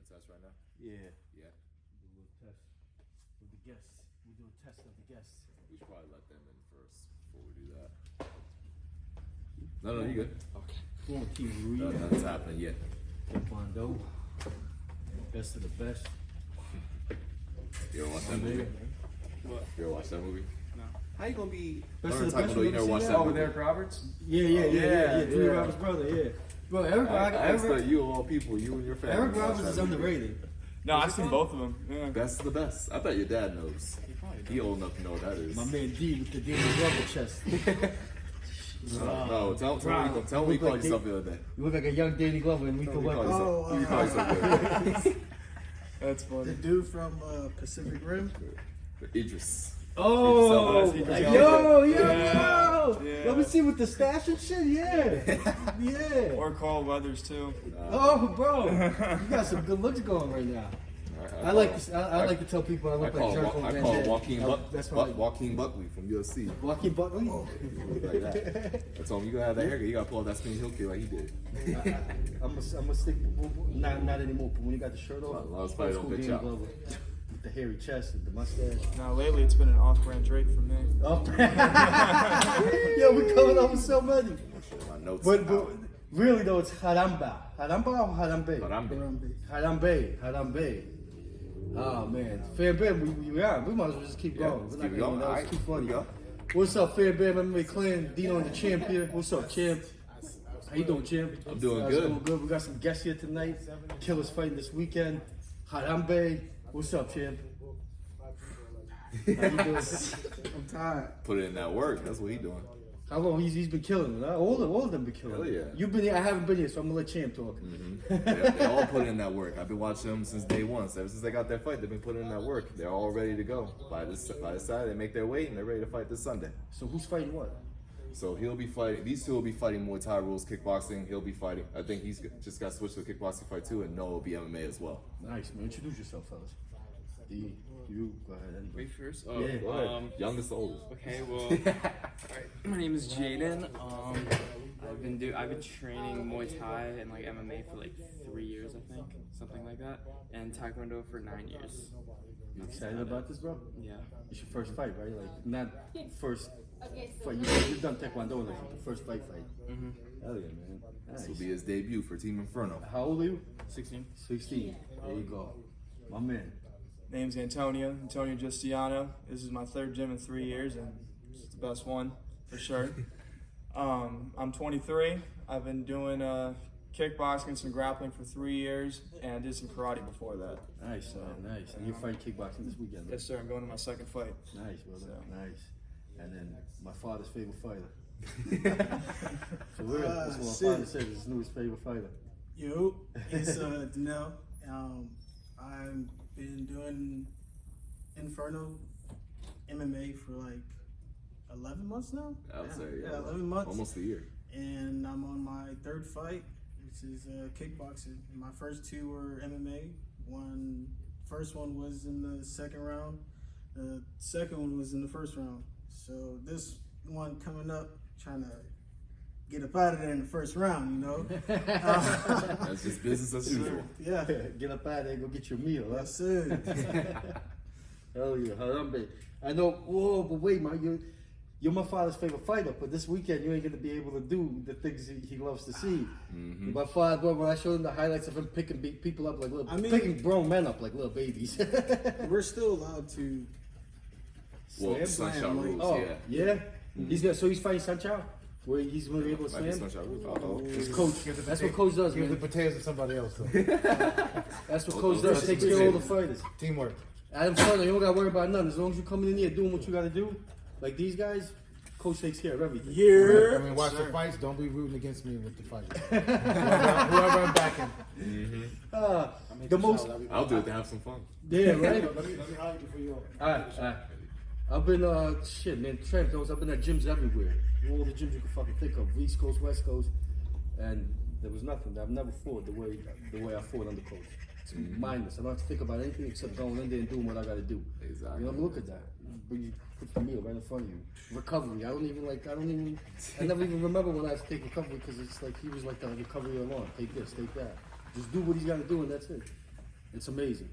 test right now? Yeah. Yeah. Do a little test with the guests. We do a test of the guests. We should probably let them in first before we do that. No, you good. Okay. Come on, Team Ruiz. Nothing's happening yet. Taekwondo. Best of the best. You ever watch that movie? What? You ever watch that movie? No. How you gonna be Best learning of the best? Taekwondo? You never watched that Oh, with movie? Eric Roberts? Yeah. Three Roberts' brother, yeah. Bro, Eric Eric, you of all people, you and your family. Eric watch Roberts that is movie. underrated. No, I've seen both of them. Yeah. Best of the best. I bet your dad knows. He old enough to know what that is. My man D with the Dino rubber chest. No, tell me you called yourself the other day. You look like a young Danny Glover and we Tell can me you work. called yourself good. That's funny. The dude from Pacific Rim. Oh, Idris Elba. yo. Yeah. Let me see with the stash and shit. Yeah. Or Carl Weathers too. Oh, bro, you got some good looks going right now. I like to tell people I look like Jerko I Van call Dam. Joaquin Joaquin Buckley from UFC. Joaquin Buckley. Like that. I told him you gotta have that haircut. You gotta pull out that skinny heel kick like he did. I'm gonna stick. Not anymore. But when you got the shirt off, Well, let's fight old on school bitch Danny out. Glover with the hairy chest and the mustache. Now lately it's been an off-brand Drake for me. Oh, yo, we coming up with so many. My notes. But really though, it's Haramba or Harambe? Harambe. Oh man, Fair Bam, we might as well just keep going. let's We're keep not it going. gonna- All right, keep funny. go. What's up, Fair Bam MMA Clan? Dino and the champ here. What's up, champ? How you doing, champ? I'm doing Guys good. Doing good. We got some guests here tonight. Killers fighting this weekend. Harambe. What's up, champ? How you doing? I'm tired. Put it in that work. That's what he doing. How long he's been killing it? Huh? All of them been killing Hell it. yeah. You've been here. I haven't been here, so I'm gonna let champ talk. They all put in that work. I've been watching them since day one. So ever since they got their fight, they've been putting in that work. They're all ready to go. By this Saturday, they make their weight and they're ready to fight this Sunday. So who's fighting what? So he'll be fighting. These two will be fighting Muay Thai rules, kickboxing. He'll be fighting. I think he's just got switched to a kickboxing fight too, and Noah will be MMA as well. Nice, man. Introduce yourself, fellas. You go ahead. Wait first. Yeah. Go ahead. Youngest to oldest. Okay. Well. Alright. My name is Jaydan. I've been training Muay Thai and like MMA for like 3 years, I think, something like that, and Taekwondo for 9 years. You excited about this, bro? Yeah. It's your first fight, right? Like, not first fight. You've done Taekwondo, like the first fight. Mhm. Hell yeah, man. This Nice. will be his debut for Team Inferno. How old are you? 16. 16. There you go. My man. Name's Antonio Justiniano. This is my third gym in 3 years, and it's the best one for sure. I'm 23. I've been doing kickboxing, some grappling for 3 years, and I did some karate before that. Nice, man. Nice. And you're fighting kickboxing this weekend, right? Yes, sir. I'm going to my second fight. Nice, brother. So. Nice. And then my father's favorite fighter. For real. That's what my Shit. father said is his newest favorite fighter. Yo, it's Dinel. I've been doing Inferno MMA for like 11 months now. I would say, yeah, 11 months. Almost a year. And I'm on my third fight, which is kickboxing. My first two were MMA. First one was in the second round. The second one was in the first round. So this one coming up, trying to get up out of there in the first round, you know? That's just business as usual. Yeah. Get up out of there and go get your meal. Huh? That's it. Hell yeah, Harambe. I know. Whoa, but wait, man, you're my father's favorite fighter, but this weekend you ain't gonna be able to do the things he loves to see. Mm-hmm. My father, when I showed him the highlights of him picking people up like picking grown men up like little babies. We're still allowed to Well, slam, Sunshine like, rules, Oh, yeah. yeah. So he's fighting Sanchow, where he's gonna be able to Might be slam. Sunshine rules. Uh-oh. His coach. That's what coach does, Give the man. potatoes to somebody else. Though. That's what coach does. Takes care of all the fighters. Teamwork. Adam Furner, you don't gotta worry about nothing. As long as you coming in here doing what you gotta do, like these guys, coach takes care of everything. I mean, watch the fights. Don't be rooting against me with the fight. whoever I'm backing. The most, I'll do it to have some fun. yeah, right. Let me hide you for you. All right. I've been shit, man. Tramp knows I've been at gyms everywhere. All the gyms you can fucking think of, East Coast, West Coast, and there was nothing. I've never fought the way I fought under coach. It's mindless. I don't have to think about anything except going in there and doing what I got to do. Exactly. You know, look at that. You put the meal right in front of you. Recovery. I never even remember when I have to take recovery because it's like he was like the recovery alarm. Take this, take that. Just do what he's got to do and that's it. It's amazing.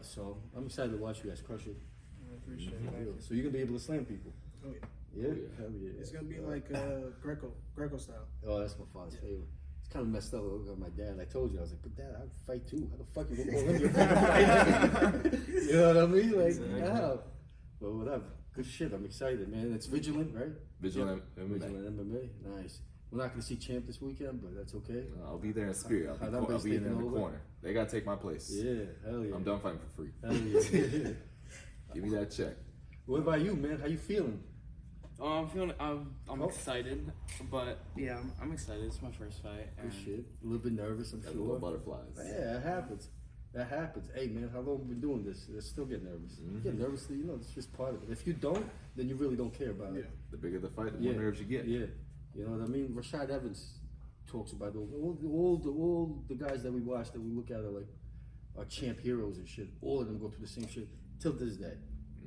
So I'm excited to watch you guys crush it. I appreciate it. Thank you. So you're gonna be able to slam people. Oh yeah. Yeah, Oh, yeah. hell yeah. It's gonna be like Greco style. Oh, that's my father's favorite. It's kind of messed up. I look at my dad. I told you, I was like, but Dad, I'd fight too. How the fuck you gonna call him your favorite fighter? You know what I mean? Like, Exactly. yeah. But whatever. Good shit. I'm excited, man. It's vigilant, right? Vigilant MMA. Vigilant MMA. Nice. We're not gonna see Champ this weekend, but that's okay. I'll be there in spirit. I'll be in the over. corner. They gotta take my place. Yeah, hell yeah. I'm done fighting for free. Hell yeah. Give me that check. What about you, man? How you feeling? I'm excited, but yeah, I'm excited. It's my first fight. Good And shit. A little bit nervous, I'm Got a little sure. butterflies. Yeah, that happens. That happens. Hey, man, how long have we been doing this? I still get nervous. You get nervous, you know, it's just part of it. If you don't, then you really don't care about it. The bigger the fight, the more nerves you get. Yeah. You know what I mean? Rashad Evans talks about all the guys that we watch that we look at are champ heroes and shit. All of them go through the same shit till this day.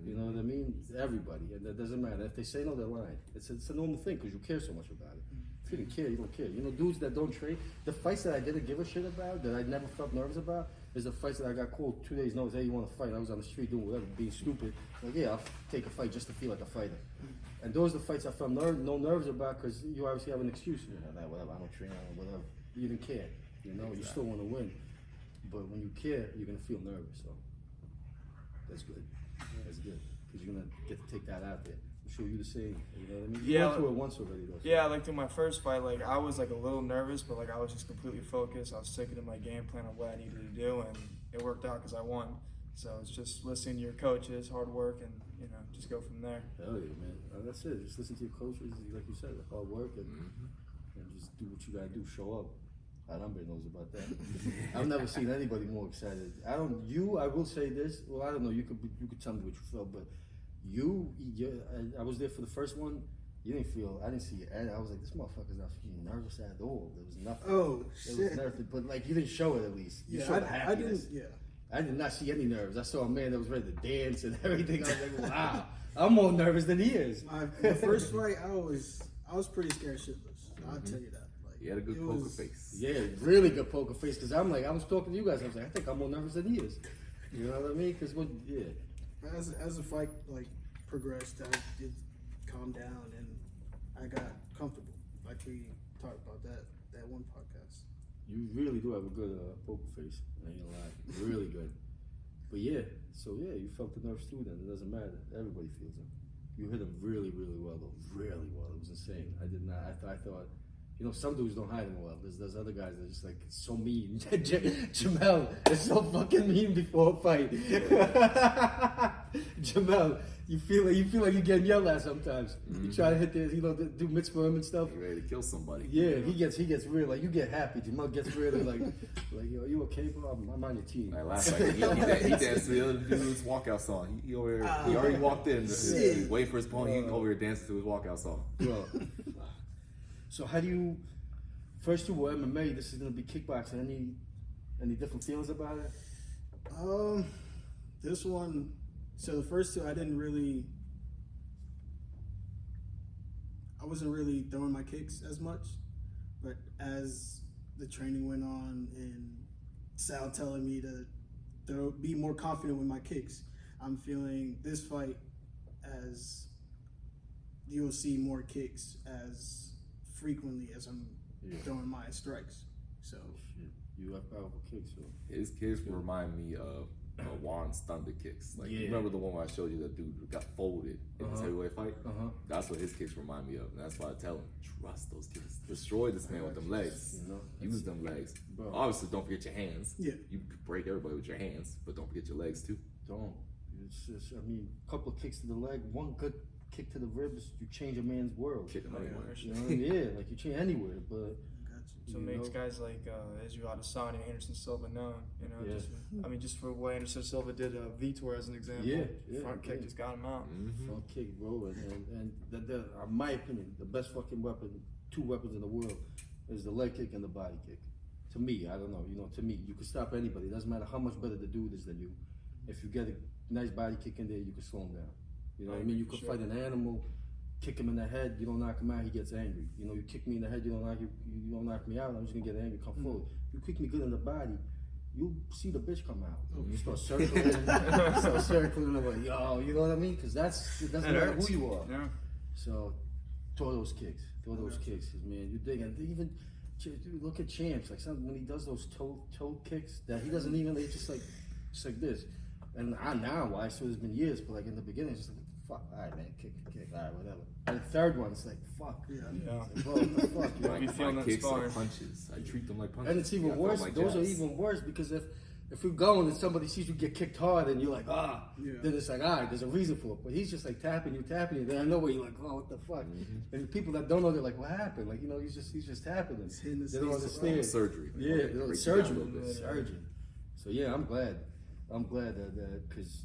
You know what I mean? Everybody, and that doesn't matter. If they say no, they're lying. It's a normal thing because you care so much about it. If you didn't care, you don't care. You know, dudes that don't train, the fights that I didn't give a shit about, that I never felt nervous about, is the fights that I got called 2 days notice. Hey, you want to fight? I was on the street doing whatever, being stupid. Like, yeah, I'll take a fight just to feel like a fighter. And those are the fights I felt no nerves about because you obviously have an excuse. You know, whatever, I don't train, whatever. You didn't care. You know, you still want to win. But when you care, you're going to feel nervous. So that's good. That's good. Because you're going to get to take that out there. I'm sure you the same. You know what I mean? You went through it once already, though. So. Yeah, like through my first fight, like I was like a little nervous, but like I was just completely focused. I was sticking to my game plan of what I needed to do, and it worked out because I won. So it's just listening to your coaches, hard work, and you know, just go from there. Hell yeah, man. That's it. Just listen to your coaches, like you said, hard work, and just do what you gotta do. Show up. Nobody knows about that. I've never seen anybody more excited. I will say this. Well, I don't know. You could tell me what you felt, but I was there for the first one. You didn't feel. I didn't see it. I was like, this motherfucker's not feeling nervous at all. There was nothing. Oh It shit! was nothing. But like, you didn't show it at least. You showed the I happiness. didn't. Yeah. I did not see any nerves. I saw a man that was ready to dance and everything. I was like, wow, I'm more nervous than he is. My first fight, I was pretty scared shitless. I'll tell you that. Like, He had a good it poker was- face. Yeah, really good poker face. Because I was talking to you guys. I was like, I think I'm more nervous than he is. You know what I mean? Because As the fight like progressed, I did calm down and I got comfortable. Like we talked about that one podcast. you really do have a good poker face. I ain't gonna lie, really good. But yeah, you felt the nerves too. Then it doesn't matter. Everybody feels them. You hit them really, really well though. Really well. It was insane. I did not. I thought. You know, some dudes don't hide them well. There's other guys that are just like so mean. Jamel is so fucking mean before a fight. Jamel, you feel like you're getting yelled at sometimes. You try to hit this, do mitts for him and stuff. You're ready to kill somebody. Yeah, he gets real. Like you get happy. Jamel gets really like yo, you okay, bro? I'm on your team. Like last night, he danced to the other dude's walkout song. He already walked in. He waited for his opponent. He over here dancing to his walkout song. Bro. So how do you? First two were MMA. This is gonna be kickboxing. Any different feelings about it? This one. So the first two, I wasn't really throwing my kicks as much, but as the training went on and Sal telling me to be more confident with my kicks, I'm feeling this fight as you'll see more kicks as frequently as I'm throwing my strikes. So Shit. You have powerful kicks, so. His kicks remind me of Juan's thunder kicks. Like, you remember the one where I showed you that dude who got folded in his heavyweight fight? That's what his kicks remind me of. And that's why I tell him, trust those kicks. Destroy this man with them legs. You know? Use them legs. Bro. Obviously, don't forget your hands. Yeah. You could break everybody with your hands, but don't forget your legs too. Don't. It's just, a couple of kicks to the leg, one good kick to the ribs, you change a man's world. Kick him anywhere. You know what I mean? Yeah, like you change anywhere, but So it makes guys like Israel Adesanya and Anderson Silva known. You know, just for what Anderson Silva did Vitor as an example. Yeah, Front kick just got him out. front kick, bro, and in my opinion, the best fucking weapon, two weapons in the world, is the leg kick and the body kick. To me, I don't know. You know, to me, you can stop anybody. It doesn't matter how much better the dude is than you. If you get a nice body kick in there, you can slow him down. You know what I mean? You can fight an animal, kick him in the head, you don't knock him out, he gets angry. You know, you kick me in the head, you don't knock me out, I'm just gonna get angry, come forward. You kick me good in the body, you'll see the bitch come out. You start circling, I'm like, yo, you know what I mean? Because it doesn't matter who you are. Yeah. So, throw those kicks, man. You dig, and even look at Champs, like when he does those toe kicks that he doesn't even. It's just like this. And why? So it's been years, but like in the beginning, it's just like, fuck, all right, man, kick, all right, whatever. And the third one, it's like, fuck. Yeah. Like, bro, what the fuck? You know? You feel my that kicks are sparring. punches. I treat them like punches. And it's even worse. Those are even worse because if you're going and somebody sees you get kicked hard and you're like, then it's like, all right, there's a reason for it. But he's just like tapping you. Then I know where you're like, oh, what the fuck? And the people that don't know, they're like, what happened? Like, you know, he's just tapping them. They don't understand. Surgery. Yeah, surgery. So yeah, I'm glad that because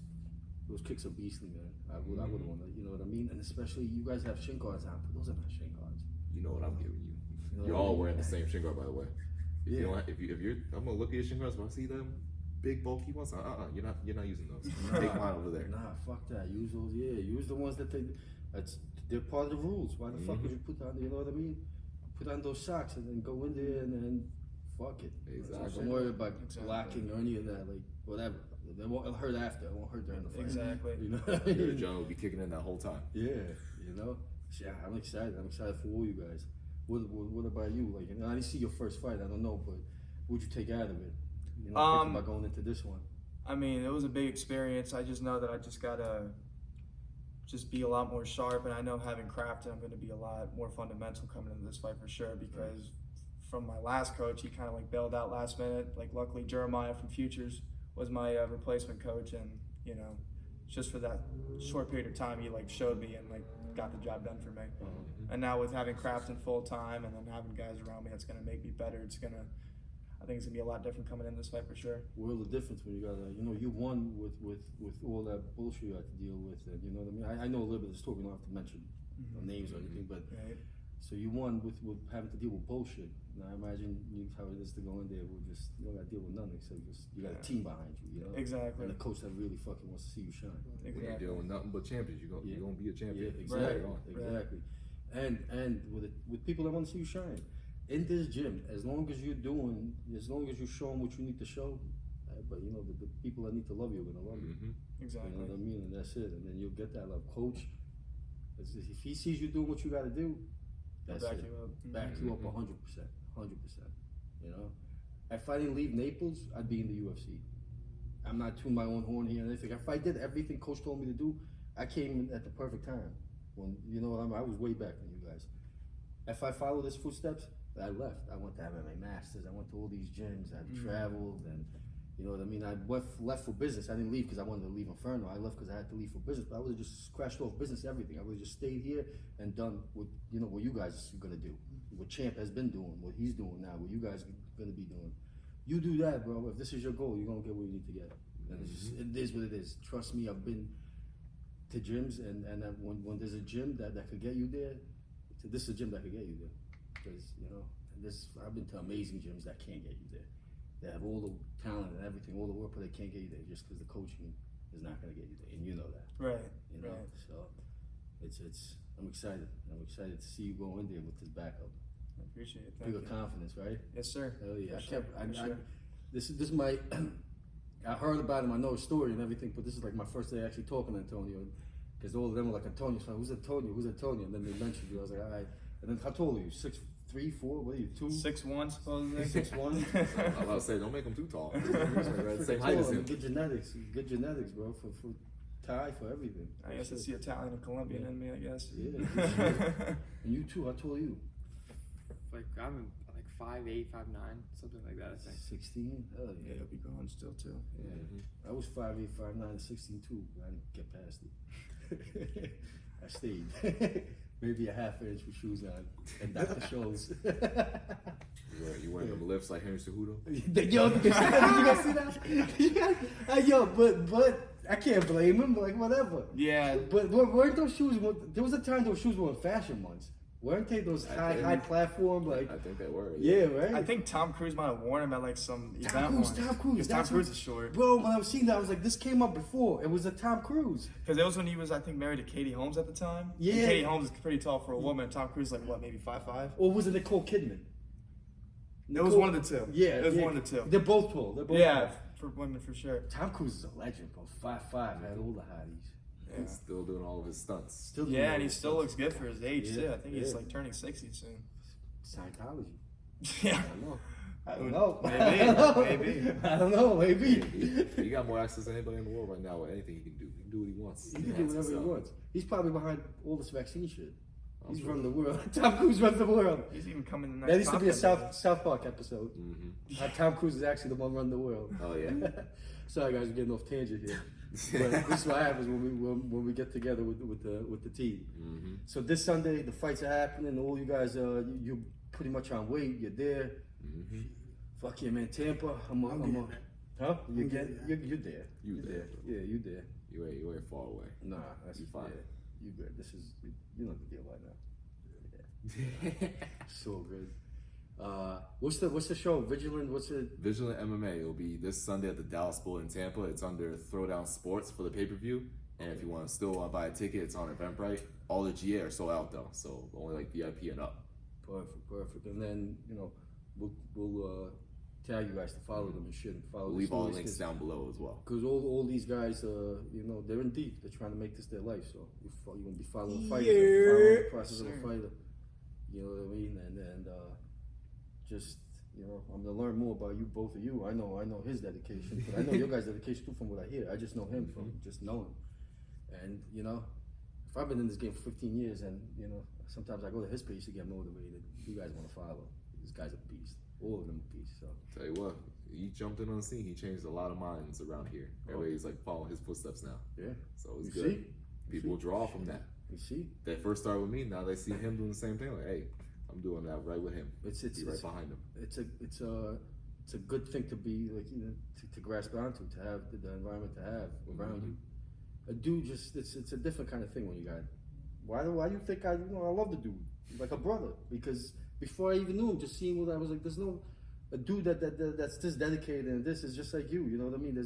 those kicks are beastly, man. I would want to, you know what I mean? And especially you guys have shin guards on, but those are not shin guards. You know what I'm giving you. You're all wearing the same shin guard, by the way. If you're, I'm gonna look at your shin guards. When I see them big bulky ones, you're not using those. Take mine over there. Nah, fuck that. Use those. Yeah, use the ones they're part of the rules. Why the fuck would you put on? You know what I mean? Put on those socks and then go in there and then fuck it. Exactly. Don't worry about blocking or any of that. Like whatever. It won't hurt after. It won't hurt during the fight. Exactly. You know what I mean? John will be kicking in that whole time. Yeah, you know. Yeah, I'm excited. I'm excited for all you guys. What about you? Like, I didn't see your first fight. I don't know, but what'd you take out of it? You know, thinking about going into this one. I mean, it was a big experience. I just know that I just gotta be a lot more sharp, and I know having crafted, I'm going to be a lot more fundamental coming into this fight for sure. Because from my last coach, he kind of like bailed out last minute. Like, luckily Jeremiah from Futures was my replacement coach, and you know, just for that short period of time, he like showed me and like got the job done for me. And now with having Crafton full time and then having guys around me, that's gonna make me better. I think it's gonna be a lot different coming in this fight for sure. Well, the difference when you got you won with all that bullshit you had to deal with, and you know what I mean. I know a little bit of the story. We don't have to mention names or anything, but so you won with having to deal with bullshit. Now I imagine how it is to go in there with just you don't got to deal with nothing, so you got a team behind you, you know. Exactly. And a coach that really fucking wants to see you shine. When you're dealing with nothing but champions, you're gonna be a champion. Yeah, exactly. And with people that want to see you shine. In this gym, as long as you're showing what you need to show, but you know the people that need to love you are gonna love you. Exactly. You know what I mean? And that's it. And then you'll get that love. Coach, if he sees you doing what you got to do, that's back it. you up. Back you up 100%. You know, if I didn't leave Naples, I'd be in the UFC. I'm not tooting my own horn here and anything. If I did everything Coach told me to do, I came at the perfect time. When you know what I mean, I was way back than you guys. If I followed his footsteps, I left. I went to MMA Masters. I went to all these gyms. I traveled, and you know what I mean. I left for business. I didn't leave because I wanted to leave Inferno. I left because I had to leave for business. But I would have just crashed off business, everything. I would have just stayed here and done what you guys are gonna do. What Champ has been doing, what he's doing now, what you guys are gonna be doing. You do that, bro. If this is your goal, you're gonna get where you need to get. And it is what it is. Trust me, I've been to gyms, and when there's a gym that could get you there, this is a gym that could get you there. Because I've been to amazing gyms that can't get you there. They have all the talent and everything, all the work, but they can't get you there just because the coaching is not gonna get you there, and you know that. Right. You know, so it's. I'm excited. I'm excited to see you go in there with this backup. I appreciate it. Feel confidence, right? Yes, sir. Hell yeah. Sure. This is my. I heard about him. I know his story and everything, but this is like my first day actually talking to Antonio, because all of them were like, Antonio's fan. Who's Antonio? Who's Antonio? And then they mentioned you. I was like, all right. And then how tall are you? 6'3", 4"? What are you? 2? 6'1", supposedly. 6'1". I'm about to say, don't make him too tall. Same height as him. Good genetics, bro. For Thai, for everything. I guess it's the Italian and Colombian in me, I guess. Yeah. And you too. How tall are you? Like I'm like 5'8", 5'9", something like that. I think. 16. Hell yeah. He'll be going still too. Yeah. I was 5'8", 5'9", 16 too. But I didn't get past it. I stayed. Maybe a half inch with shoes on, and Dr. Scholl's. You wearing them lifts like Henry Cejudo? Yo, did you guys see that? Yo, but I can't blame him. Like whatever. Yeah. But weren't those shoes? There was a time those shoes were in fashion once. Weren't they those high platform like? I think they were. Yeah, right. I think Tom Cruise might have worn them at like some event Tom once. Cruise. Tom Cruise is short. Bro, when I was seeing that, I was like, this came up before. It was a Tom Cruise. Because it was when he was, I think, married to Katie Holmes at the time. Yeah. And Katie Holmes is pretty tall for a woman. Tom Cruise is like, what, maybe 5'5"? Or was it Nicole Kidman? It was one of the two. Yeah, it was one of the two. They're both tall. They're both Yeah, tall. for women for sure. Tom Cruise is a legend, bro. 5'5", had all the hotties. Yeah. He's still doing all of his stunts. Still doing Yeah, all and he the still stunts. looks good for his age Yeah, too. I think he's yeah. like turning 60 soon. Scientology. Yeah. I don't know. I don't Maybe. know. Maybe. I don't know. Maybe. He got more access than anybody in the world right now with anything he can do. He can do what he wants. He can do whatever he wants. He's probably behind all this vaccine shit. He's sure. running the world. Tom Cruise runs the world. He's even coming in the That next needs to be a top South Park episode. Mm-hmm. Tom Cruise is actually the one running the world. Oh yeah. Sorry guys, we're getting off tangent here. But this is what happens when we get together with the team. Mm-hmm. So this Sunday the fights are happening. All you guys you're pretty much on weight. You're there. Mm-hmm. Fuck yeah, man. Tampa. I'm huh? You you're there. You there. Yeah, you there. You ain't far away. Nah, that's You fine. Yeah, you good. This is you know the deal right now. Yeah. So good. What's the show? Vigilant. What's it? Vigilant MMA. It'll be this Sunday at the Dallas Bowl in Tampa. It's under Throwdown Sports for the pay-per-view. And if you want to still want to buy a ticket, it's on Eventbrite. All the GA are sold out though, so only like VIP and up. Perfect. And then we'll tag you guys to follow them and shit. And follow We'll the leave all the stories, links down below as well. Because all these guys, they're in deep. They're trying to make this their life. So you're gonna be following fighters, following the process of a fighter. You know what I mean? And just I'm gonna learn more about you, both of you. I know his dedication, but I know your guys' dedication too from what I hear. I just know him from just knowing. And if I've been in this game for 15 years, and sometimes I go to his page to get motivated. You guys want to follow? This guy's a beast. All of them are beasts. So. Tell you what, he jumped in on the scene. He changed a lot of minds around here. Everybody's like following his footsteps now. Yeah. So it's You good. see? People draw from that. You see? They first started with me. Now they see him doing the same thing. Like, hey, I'm doing that right with him. It's Be right behind him. It's a good thing to be like to grasp onto, to have the environment to have around you. A dude it's a different kind of thing when you got. Why do you think I love the dude like a brother? Because before I even knew him, just seeing what I was like, there's no a dude that's this dedicated and this is just like you. You know what I mean?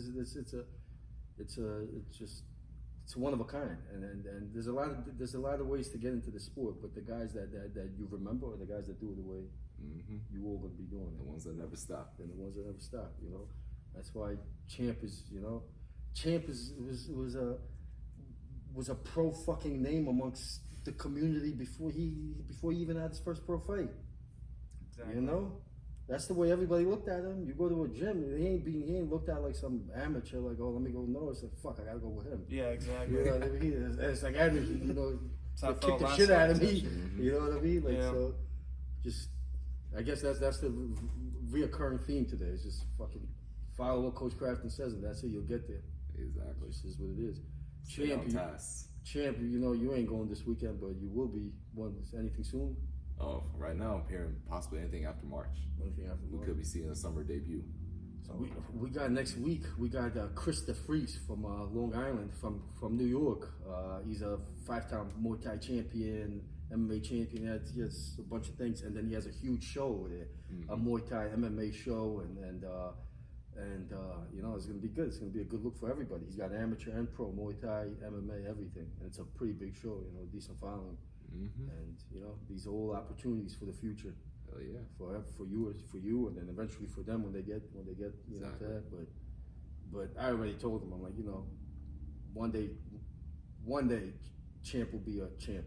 It's one of a kind, and there's a lot of ways to get into the sport, but the guys that you remember are the guys that do it the way you all gonna be doing it. The ones that never stop. And the ones that never stop. That's why Champ was a pro fucking name amongst the community before he even had his first pro fight. Exactly. That's the way everybody looked at him. You go to a gym, he ain't looked at like some amateur, like, oh, let me go. No, it's like, fuck, I gotta go with him. Yeah, exactly. You know what I mean? It's like energy, That's how I kick felt the last shit out time, of me. too. You know what I mean? Like, Yeah. so, just, I guess that's the reoccurring theme today. It's just fucking follow what Coach Crafton says, and that's it. You'll get there. Exactly. This is what it is. Stay on task. Champ, you ain't going this weekend, but you will be. Anything soon? Oh, right now I'm hearing possibly anything after March. Anything after We March? could be seeing a summer debut. So we got next week. We got Chris DeFries from Long Island, from New York. He's a 5-time Muay Thai champion, MMA champion. He has a bunch of things, and then he has a huge show over there, a Muay Thai MMA show, and it's gonna be good. It's gonna be a good look for everybody. He's got amateur and pro Muay Thai, MMA, everything, and it's a pretty big show. Decent following, and these are all opportunities for the future. Hell yeah. For you, and then eventually for them when they get Exactly. to that. But I already told them, I'm like, one day, Champ will be a champ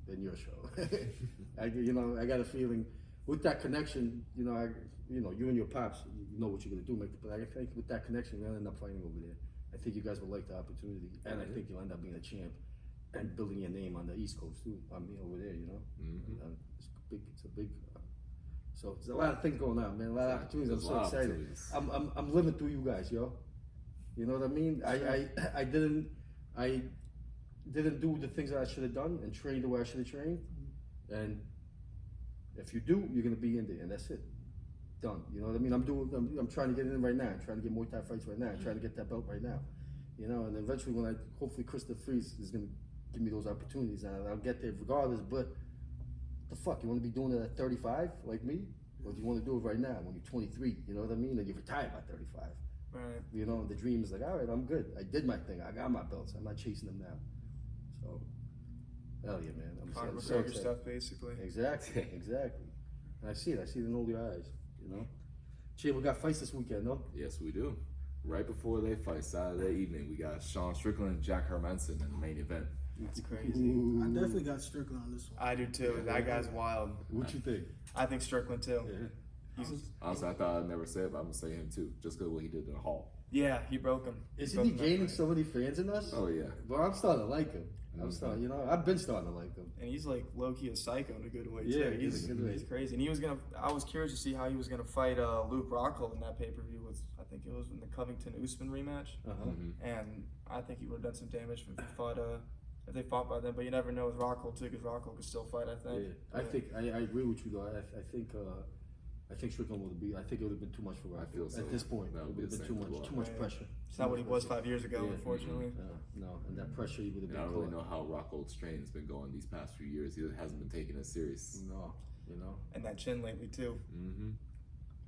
in your show. I got a feeling with that connection, you and your pops, you know what you're gonna do, but I think with that connection, we'll end up fighting over there. I think you guys will like the opportunity, and I think you'll end up being a champ and building your name on the East Coast too. I mean, over there, It's a big. So there's a lot of things going on, man. A lot of opportunities. I'm so excited. I'm living through you guys, yo. You know what I mean? I didn't do the things that I should have done and trained the way I should have trained. And if you do, you're gonna be in there, and that's it. Done. You know what I mean? I'm trying to get in right now. I'm trying to get Muay Thai fights right now. I'm trying to get that belt right now. And eventually hopefully Chris DeFries is gonna give me those opportunities, and I'll get there regardless. But the fuck, you want to be doing it at 35 like me, or do you want to do it right now when you're 23? You know what I mean? And you're retired by 35. Right. The dream is like, all right, I'm good. I did my thing. I got my belts. I'm not chasing them now. So, hell yeah, man. I'm so Your excited. stuff, basically. Exactly. And I see it in all your eyes. You know. Jay, we got fights this weekend, no? Yes, we do. Right before they fight, Saturday evening, we got Strickland and Jack Hermansen in the main event. That's crazy. I definitely got Strickland on this one. I do too. That guy's wild. What you think? I think Strickland too. Honestly, I thought I'd never say it, but I'm gonna say him too, just because of what he did in the hall. Yeah, he broke him. Isn't he gaining so many fans in us? Oh yeah. But I'm starting to like him. I'm starting, you know, I've been starting to like him. And he's like low-key a psycho in a good way Yeah, too. He's crazy. And I was curious to see how he was gonna fight Luke Rockhold in that pay-per-view with, I think it was in the Covington Usman rematch. And I think he would have done some damage if they fought by then. But you never know with Rockhold too, because Rockhold could still fight, I think. Yeah. I agree with you though. I think Strickland would be. I think it would have been too much for Rockhold. I feel so. At this point, That it would would be have the been same too much pressure. It's not what he was 5 years ago, unfortunately. No, and that pressure he would have And I been don't really caught. know how Rockhold's training has been going these past few years. He hasn't been taking it serious. No, you know. And that chin lately too.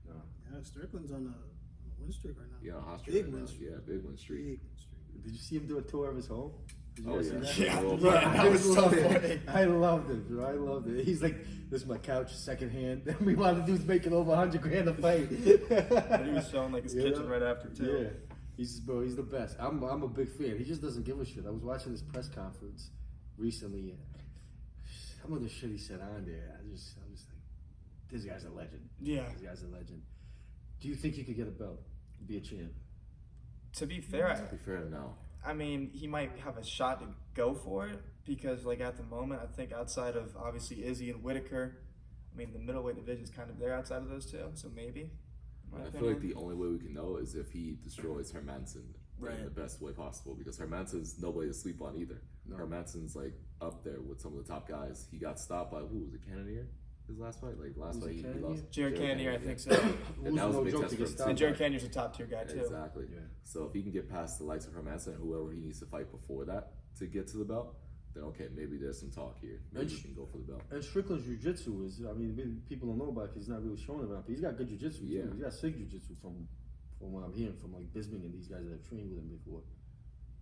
No. Yeah, Strickland's on a win streak right now. Yeah, hot streak Big right win now. streak. Yeah, big win streak. Big win streak. Did you see him do a tour of his home? Did you Oh, guys see yeah. that? Yeah. Bro, Yeah, that I was so loved it. funny. I loved it, bro. I loved it. He's like, this is my couch, second hand. Meanwhile, the dude's making over $100,000 a fight. And he was showing like his You kitchen know? right after too. Yeah, he's the best. I'm a big fan. He just doesn't give a shit. I was watching his press conference recently. And some of the shit he said on there, I'm just like, this guy's a legend. Yeah. This guy's a legend. Do you think he could get a belt, be a champ? To be fair, To be fair, no. I mean, he might have a shot to go for it because, like, at the moment, I think outside of obviously Izzy and Whitaker, I mean, the middleweight division is kind of there outside of those two, so maybe. in my I feel opinion. like the only way we can know is if he destroys Hermansen in the best way possible, because Hermansen's nobody to sleep on either. No. Hermansen's like up there with some of the top guys. He got stopped by who was it, Cannonier? His last fight, like last Was fight it he Cannonier? lost. Jared Cannonier, I think so. And that was a no big joke test to for get him. stopped. And Jared Cannonier's a top tier guy too. Exactly. Yeah. So if he can get past the likes of Hermansen, whoever he needs to fight before that to get to the belt, then okay, maybe there's some talk here. Maybe he can go for the belt. And Strickland's jiu-jitsu is, I mean, people don't know about it because he's not really showing about it, but he's got good jiu-jitsu. Yeah. Too. He's got sick jiu-jitsu from what I'm hearing from like Bisbing and these guys that have trained with him before.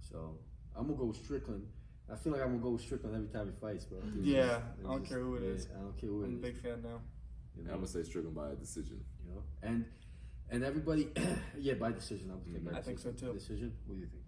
So I'm gonna go with Strickland. I feel like I'm gonna go with Strickland every time he fights, bro. Yeah, I don't care who it is. I don't care who it I'm a is. big fan now. You And know? I'm gonna say Strickland by a decision. You know, and everybody, yeah, by decision. I'm thinking by I think so, decision. too. Decision. What do you think?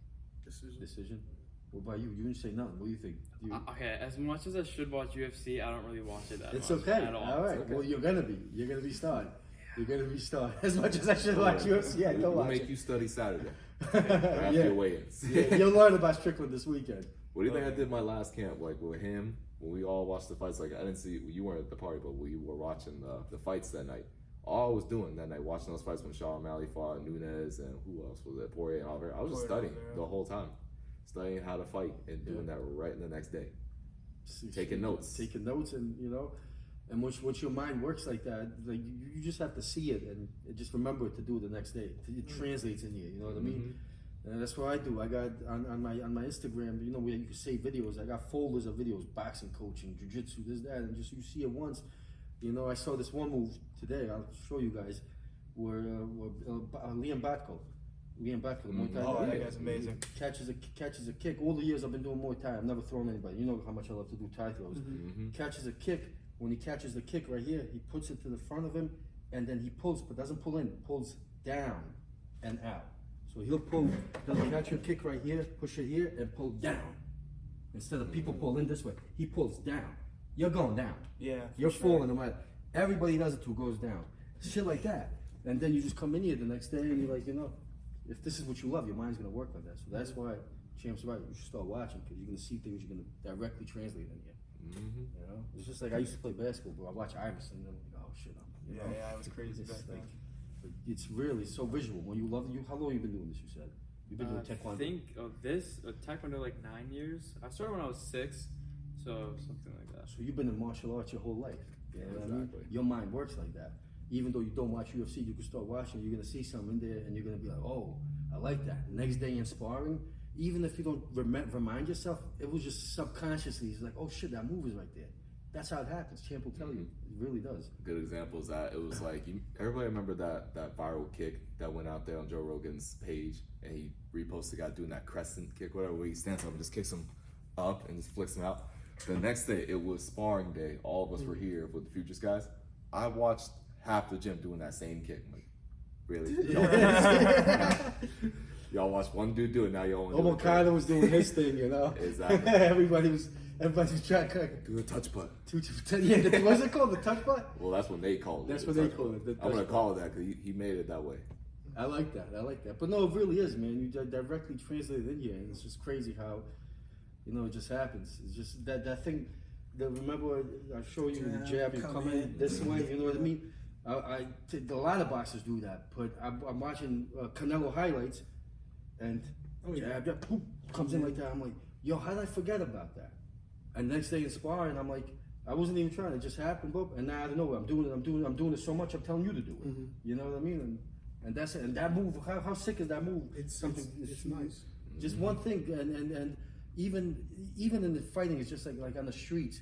Decision. Decision. What about you? You didn't say nothing. What do you think? Do you, Okay, as much as I should watch UFC, I don't really watch it that it's much okay. at all. All right. okay. Well, you're gonna be starting. You're gonna be starting. As much as I should watch UFC, I don't We'll watch make it. you study Saturday after Yeah. your weigh-ins. Yeah, you'll learn about Strickland this weekend. What do you think I did my last camp? Like with him, when we all watched the fights, like I didn't see, you weren't at the party, but we were watching the fights that night. All I was doing that night, watching those fights when Sean O'Malley fought Nunes and who else was it, Poirier and Oliver. I was just Poirier, studying yeah. the whole time. Studying how to fight and doing that right in the next day. Taking notes. Taking notes, and you know, and once your mind works like that, like you just have to see it and just remember to do it the next day. It translates in you. You know what I mean? And that's what I do. I got on my Instagram, you know, where you can save videos. I got folders of videos, boxing, coaching, jiu-jitsu, this, that, and just you see it once. You know, I saw this one move today. I'll show you guys where Liam Batko, the Muay Thai. Oh, that yeah, guy's amazing. Catches a kick. All the years I've been doing Muay Thai, I've never thrown anybody. You know how much I love to do Thai throws. Catches a kick. When he catches the kick right here, he puts it to the front of him, and then he pulls, but doesn't pull in, pulls down and out. So he'll catch your kick right here, push it here, and pull down. Instead of people pull in this way, he pulls down. You're going down. Yeah. You're falling no matter. Everybody does it too, goes down. Shit like that. And then you just come in here the next day and you're like, you know, if this is what you love, your mind's gonna work like that. So that's why Champ's right. You should start watching because you're gonna see things you're gonna directly translate in here. You know, it's just like I used to play basketball, bro. I watch Iverson and I'm like, oh shit, you know? Yeah, it was crazy It's back then. like, it's really so visual. When you love it, how long have you been doing this? You said you've been doing Taekwondo. I think Taekwondo like 9 years. I started when I was 6, so something like that. So you've been in martial arts your whole life. You know what I mean? Exactly. Your mind works like that. Even though you don't watch UFC, you can start watching. You're gonna see something in there, and you're gonna be like, "Oh, I like that." The next day in sparring, even if you don't remind yourself, it was just subconsciously. It's like, "Oh shit, that move is right there." That's how it happens. Champ will tell you. It really does. Good example is that it was like everybody remember that viral kick that went out there on Joe Rogan's page, and he reposted the guy doing that crescent kick, whatever, where he stands up and just kicks him up and just flicks him out. The next day, it was sparring day. All of us were here with the Futures guys. I watched half the gym doing that same kick. I'm like, really? Y'all watch one dude do it, now y'all only Almost kind of was doing his thing, you know. Exactly. everybody was trying to do the touch putt. yeah. What's it called? The touch putt? Well, that's what they call it. That's the what they touch call putt. it, the I'm gonna touch call it that because he made it that way. I like that. But no, it really is, man. You directly translate it in here, and it's just crazy how, it just happens. It's just that thing. Remember, I showed you the jab. You come in this way. You know what I mean? A lot of boxers do that. But I'm watching Canelo highlights, and jab, boom, comes in like that. I'm like, yo, how did I forget about that? And next day in sparring, I'm like, I wasn't even trying. It just happened, boom. And now I don't know. I'm doing it so much. I'm telling you to do it. Mm-hmm. You know what I mean? And that's it. And that move, how sick is that move? It's nice. Just one thing, and even in the fighting, it's just like on the streets.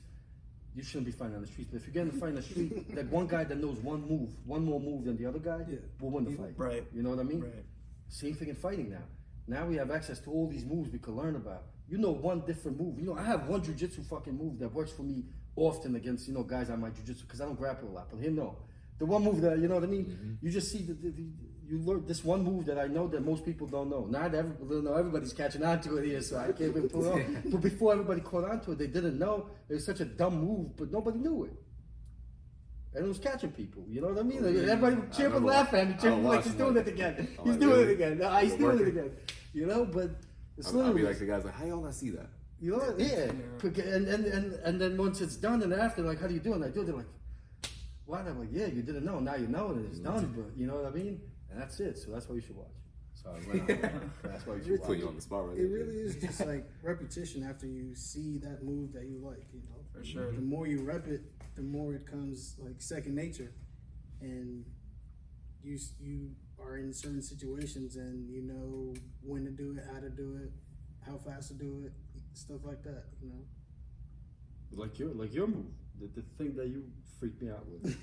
You shouldn't be fighting on the streets, but if you get in a fight on the street, like one guy that knows one more move than the other guy, will win the fight. Right. You know what I mean? Right. Same thing in fighting now. Now we have access to all these moves we can learn about. One different move. I have one jiu-jitsu fucking move that works for me often against, guys on my jiu-jitsu, because I don't grapple a lot, but him, no. The one move that, you know what I mean? Mm-hmm. You just see you learn this one move that I know that most people don't know. Everybody's catching on to it here, so I can't even pull it off. But before everybody caught on to it, they didn't know. It was such a dumb move, but nobody knew it. And it was catching people, you know what I mean? Like, everybody would cheer and laugh at me, like he's doing it again. He's doing it again. No, he's doing it again. But it's I'll be like the guys like, how y'all not see that? Yeah. And then once it's done and after, like, how do you do it? And I do it, they're like, what? I'm like, yeah, you didn't know. Now you know, and it's done. But you know what I mean? And that's it. So that's why you should watch. So that's why you should watch. Put you on the spot right It really is just like repetition after you see that move that you like. For sure. The more you rep it, the more it comes like second nature, and you are in certain situations and you know when to do it, how to do it, how fast to do it, stuff like that. Like your move, the thing that you freaked me out with.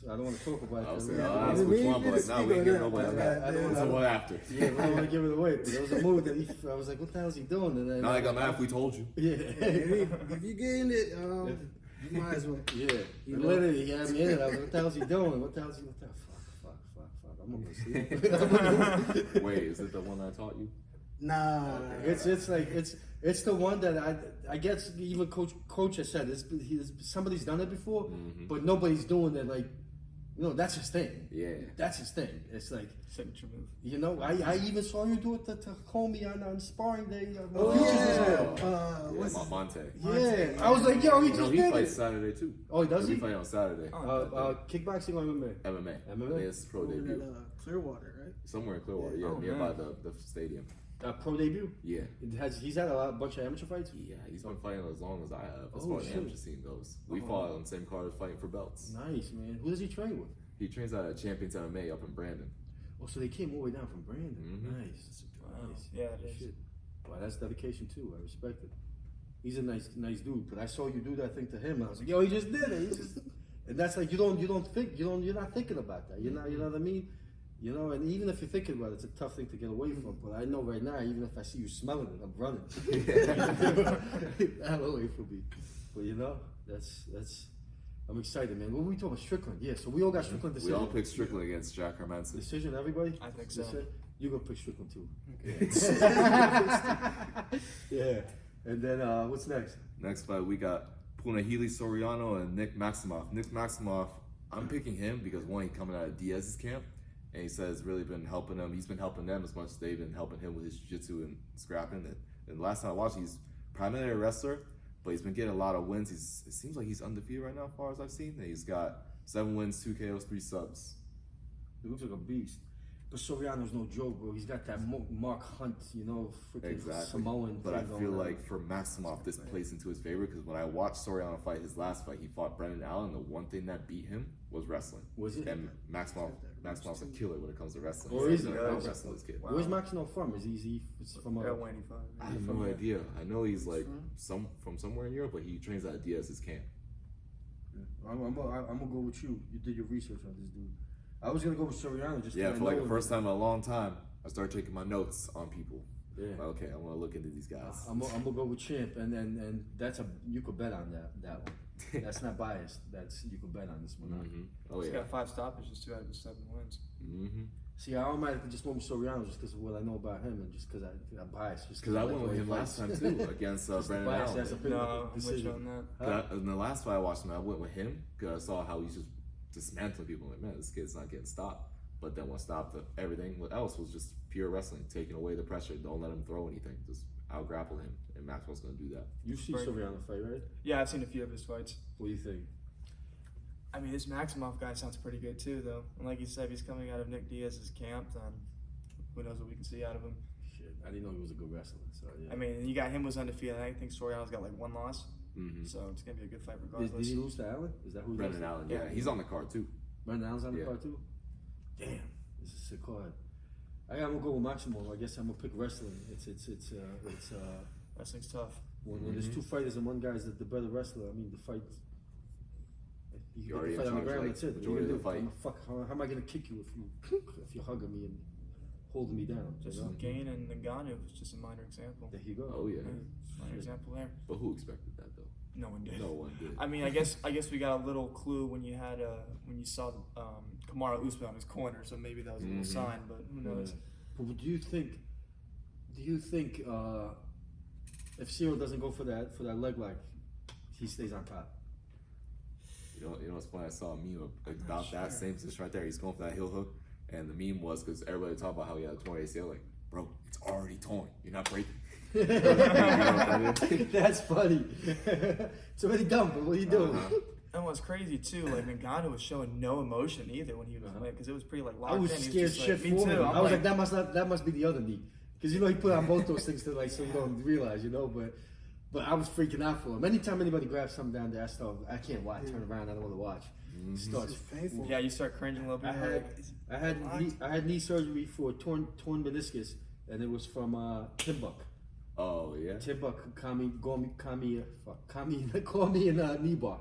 I don't want to talk about it. I'll ask which one, but like, now we ain't giving away. I don't want to one after. Yeah, we don't want to give it away. But there was a move that I was like, what the hell is he doing? And then, now I got mad if we told you. Yeah. If you get in it, you might as well. Yeah. Literally, he had me in it. I was like, what the hell is he doing? What the hell is he? Fuck. I'm going to sleep. Wait, is it the one I taught you? Nah. It's the one that I guess even coach has said somebody's done it before, but nobody's doing it like, that's his thing. Yeah. That's his thing. It's like Signature move. I even saw you do it to Comey on sparring day. What's Monte. Yeah. I was like, yo, he just he did fights it. Saturday too. Oh, does he? He fight on Saturday. Kickboxing or MMA? MMA. His pro debut. Clearwater, right? Somewhere in Clearwater, nearby the stadium. Pro debut? Yeah. He's had a bunch of amateur fights? Yeah, he's been fighting as long as I have, as far as the amateur scene goes. We fought on the same card fighting for belts. Nice, man. Who does he train with? He trains at Champions MMA up in Brandon. Oh, so they came all the way down from Brandon. Mm-hmm. Nice. Yeah, it is. Shit. Wow, that's dedication too. I respect it. He's a nice dude. But I saw you do that thing to him, and I was like, yo, he just did it. And that's like you're not thinking about that. You know what I mean? And even if you're thinking about it, it's a tough thing to get away from. But I know right now, even if I see you smelling it, I'm running. Out away from me. But that's. I'm excited, man. What were we talking about? Strickland. Yeah, so we all got Strickland decision. We all picked Strickland against Jack Hermansen. Decision, everybody? I think so. You're going to pick Strickland too. Okay. Yeah. And then what's next? Next fight, we got Punahele Soriano and Nick Maximoff. Nick Maximoff, I'm picking him because one, he's coming out of Diaz's camp, and he says really been helping them. He's been helping them as much as they've been helping him with his jiu-jitsu and scrapping. And last time I watched, he's primarily a wrestler, but he's been getting a lot of wins. It seems like he's undefeated right now, as far as I've seen. And he's got 7 wins, 2 KOs, 3 subs. He looks like a beast. But Soriano's no joke, bro. He's got that Mark Hunt, freaking Samoan. But I feel like for Maximoff, this plays into his favor because when I watched Soriano fight his last fight, he fought Brendan Allen. The one thing that beat him was wrestling. Was it? And Maximoff's a killer when it comes to wrestling. Or is he? I'll wrestle this kid. Wow. Where's Maximoff from? Is he from L95? I have no idea. I know he's like from somewhere in Europe, but he trains at Diaz's camp. I'm gonna go with you. You did your research on this dude. I was gonna go with Soriano just for like the first time in a long time, I started taking my notes on people. Yeah. Like, okay, I want to look into these guys. I'm gonna go with Champ, and that's you could bet on that one. That's not biased. That's you can bet on this one. Oh He's yeah. got 5 stoppages, 2 out of his 7 wins. See, I automatically just went with Soriano just because of what I know about him and just because I'm biased. Just Because I like went the with way him he last fights. time too against Brandon bias, Allen. that's a No, I'm with you decision. on that. In the last fight I watched him, I went with him because I saw how he's just dismantling people. Like, man, this kid's not getting stopped. But then what stopped everything else was just pure wrestling, taking away the pressure. Don't let him throw anything. Just out grapple him, and Maxwell's gonna do that. You see Right. Soriano fight, right? Yeah, I've seen a few of his fights. What do you think? I mean, this Maximov guy sounds pretty good too, though. And like you said, if he's coming out of Nick Diaz's camp, then who knows what we can see out of him. Shit, I didn't know he was a good wrestler. So yeah. I mean, you got him was undefeated. I think Soriano's got like 1 loss, so it's gonna be a good fight Did regardless. he lose to Allen? Is that who he Brendan lost to? Allen, yeah, he's on the card too. Brendan Allen's on the Yeah. card too? Damn, this is a sick card. I'm gonna go with Maximo. I guess I'm gonna pick wrestling. It's Wrestling's tough. when there's 2 fighters and one guy's the better wrestler. I mean, the fight. You You're already fight in on the charge, ground. like, That's it. majority of the fight. How am I gonna kick you if you're hugging me and holding me down? Just You know? Gain and Ngannou was just a minor example. There you go. Oh yeah, Minor example there. but who expected that though? No one did. No one did. I mean, I guess we got a little clue when you had when you saw Kamaru Usman on his corner, so maybe that was a little sign, but who knows? But do you think if Cyril doesn't go for that leg lock, he stays on top? You know what's funny? I saw a meme about that same position right there. He's going for that heel hook, and the meme was because everybody talked about how he had a torn ACL. Like, bro, it's already torn. You're not breaking. That's funny. It's already done, but what are you doing? And what's crazy too, like Ngannou was showing no emotion either when he was playing because it was pretty like locked I was in. He scared just shit like, for me too. him. I'm I was like, that must be the other knee, because he put on both those things to like so you don't realize, But I was freaking out for him. Anytime anybody grabs something down there, I can't watch. Turn around, I don't want to watch. It starts painful. yeah, you start cringing a little bit. I had knee surgery for torn meniscus, and it was from Timbuk. Oh yeah. Timbuk called me in a knee bar,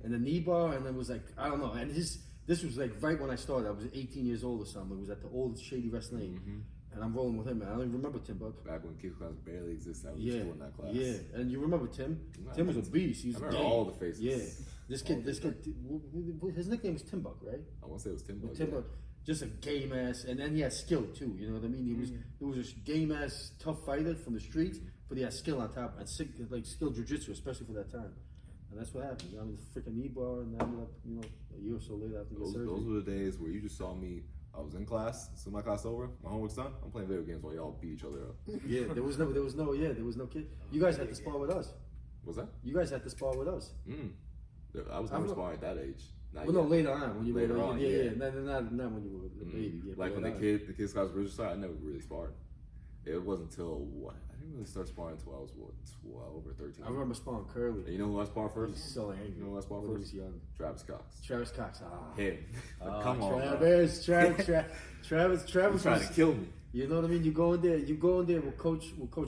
and the knee bar, and it was like I don't know. And this was like right when I started. I was 18 years old or something. It was at the old Shady West Lane, and I'm rolling with him. And I don't even remember Timbuk. Back when kickboxing barely existed, I was Yeah, still in that class. yeah, and you remember Tim? No, Tim was a beast. He was I remember big. all the faces. Yeah, this kid, his nickname was Timbuk, right? I want to say it was Tim. Buck, Timbuk, just a game ass, and then he had skill too. You know what I mean? He was a game ass tough fighter from the streets, but he had skill on top and skilled jujitsu, especially for that time. And that's what happened. I mean, freaking knee bar, and I ended up, a year or so later after the surgery. Those were the days where you just saw me. I was in class, soon my class over, my homework's done. I'm playing video games while y'all beat each other up. Yeah, there was no kid. You guys had to spar with us. What's that? You guys had to spar with us. I was never sparring at that age. Not Well, no, yet. later on when you Later were on, yeah, yeah. not when you were a baby. Yeah, Like when later the kids class original started, I never really sparred. It wasn't until what? I didn't really start sparring until I was 12 or 13. on. I remember sparring Curly. And you know who I sparred He was first? so angry. You know who I sparred when he first? was young. Travis Cox. Travis Cox. Him. Come on, bro. Travis. He Travis tried was, to kill me. You know what I mean? You go in there with Coach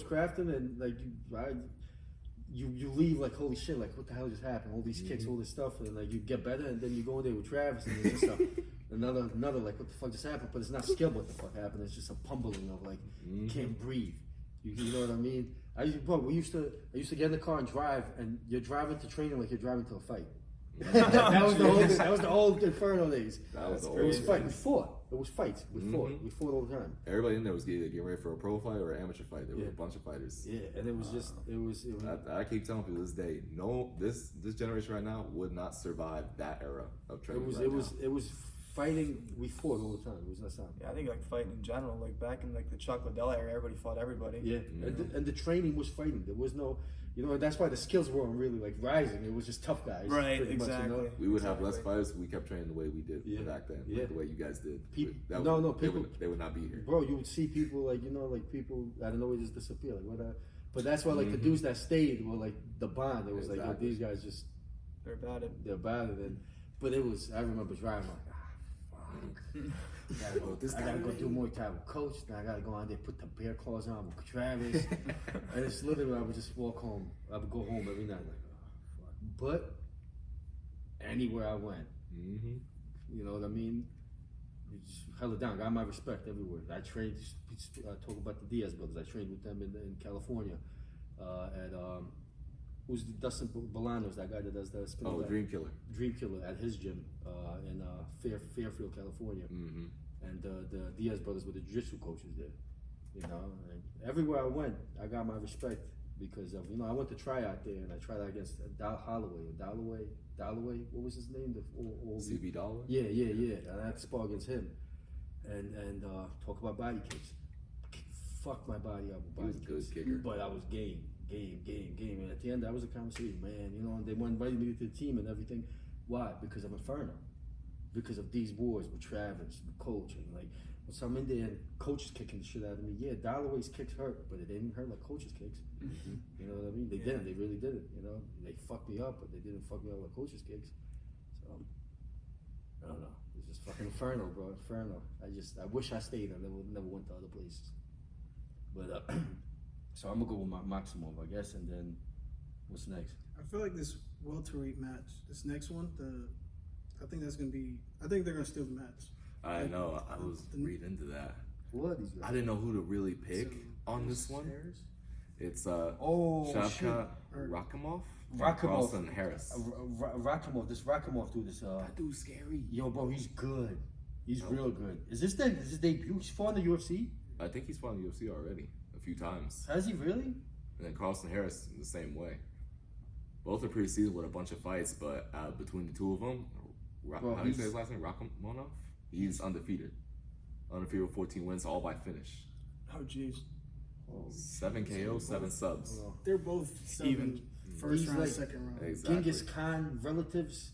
Crafton, and like you leave like holy shit, like what the hell just happened? All these kicks, all this stuff, and like you get better, and then you go in there with Travis, and it's just another like what the fuck just happened? But it's not skill what the fuck happened. It's just a pummeling of like you can't breathe. You know what I mean? I used to get in the car and drive, and you're driving to training like you're driving to a fight. that was the old Inferno days. That was the It was old fight. days. We fought. It was fights. We fought. We fought all the time. Everybody in there was either getting ready for a pro fight or an amateur fight. There were Yeah. a bunch of fighters. Yeah, and it was just it was. I keep telling people this day, this generation right now would not survive that era of training. It was fighting. We fought all the time. It was not something. Yeah, I think like fighting in general, like back in like the Chuck Liddell era, everybody fought everybody. Yeah, and the training was fighting. There was no, that's why the skills weren't really like rising. It was just tough guys. Right, pretty much, exactly. We would have less fighters if we kept training the way we did back then, Yeah. like the way you guys did. People- They would not be here. Bro, you would see people like people out of nowhere just disappear. Like what? But that's why like the dudes that stayed were like the bond. It was like Exactly. these guys just They're about it. they're bad. But it was. I remember driving like. I gotta go do Muay Thai with Coach. Now I gotta go on there, put the bear claws on with Travis. And it's literally I would just walk home. I would go home every night like, oh, fuck. But anywhere I went, you know what I mean? You just held it down. Got my respect everywhere. I trained. Talk about the Diaz brothers. I trained with them in California, at who's Dustin Bolanos, that guy that does the spin. Oh, Dream Killer. Dream Killer at his gym in Fairfield, California. Mm-hmm. And the Diaz brothers were the jiu-jitsu coaches there. You know, and everywhere I went, I got my respect because of, I went to try out there and I tried out against Dalloway. What was his name? CB Dollar? Yeah. And I had to spar against him. And talk about body kicks. Fuck my body up with body He was kicks. a good kicker. But I was game. And at the end, that was a conversation, man. And they invited me to the team and everything. Why? Because of Inferno. Because of these boys with Travis, with Coach, and like, so I'm in there and Coach is kicking the shit out of me. Yeah, Dalloway's kicks hurt, but it didn't hurt like Coach's kicks. Mm-hmm. You know what I mean? They didn't. They really didn't. They fucked me up, but they didn't fuck me up like Coach's kicks. So I don't know. It's just fucking Inferno, bro. Inferno. I wish I stayed. I never went to other places. But so I'm gonna go with my Maximov, I guess, and then what's next? I feel like this welterweight match, this next one, I think they're gonna steal the match. I know. I was reading into that. Who are these guys? I didn't know who to really pick on this one. It's Shavkat Rakimov, Carlson Harris. Rakimov, this Rakimov dude is That dude's scary. yo, bro, he's good. He's real good. Is this his debut? He's fought in the UFC? I think he's fought in the UFC already a few times. Has he really? And then Carlson Harris in the same way. Both are pretty seasoned with a bunch of fights, but between the two of them, how do you say his last name? Rakhmonov? He's undefeated. Undefeated with 14 wins, all by finish. Oh, jeez. 7 KO, 7 subs. They're both Even. first He's round, like second round. Exactly. Genghis Khan relatives,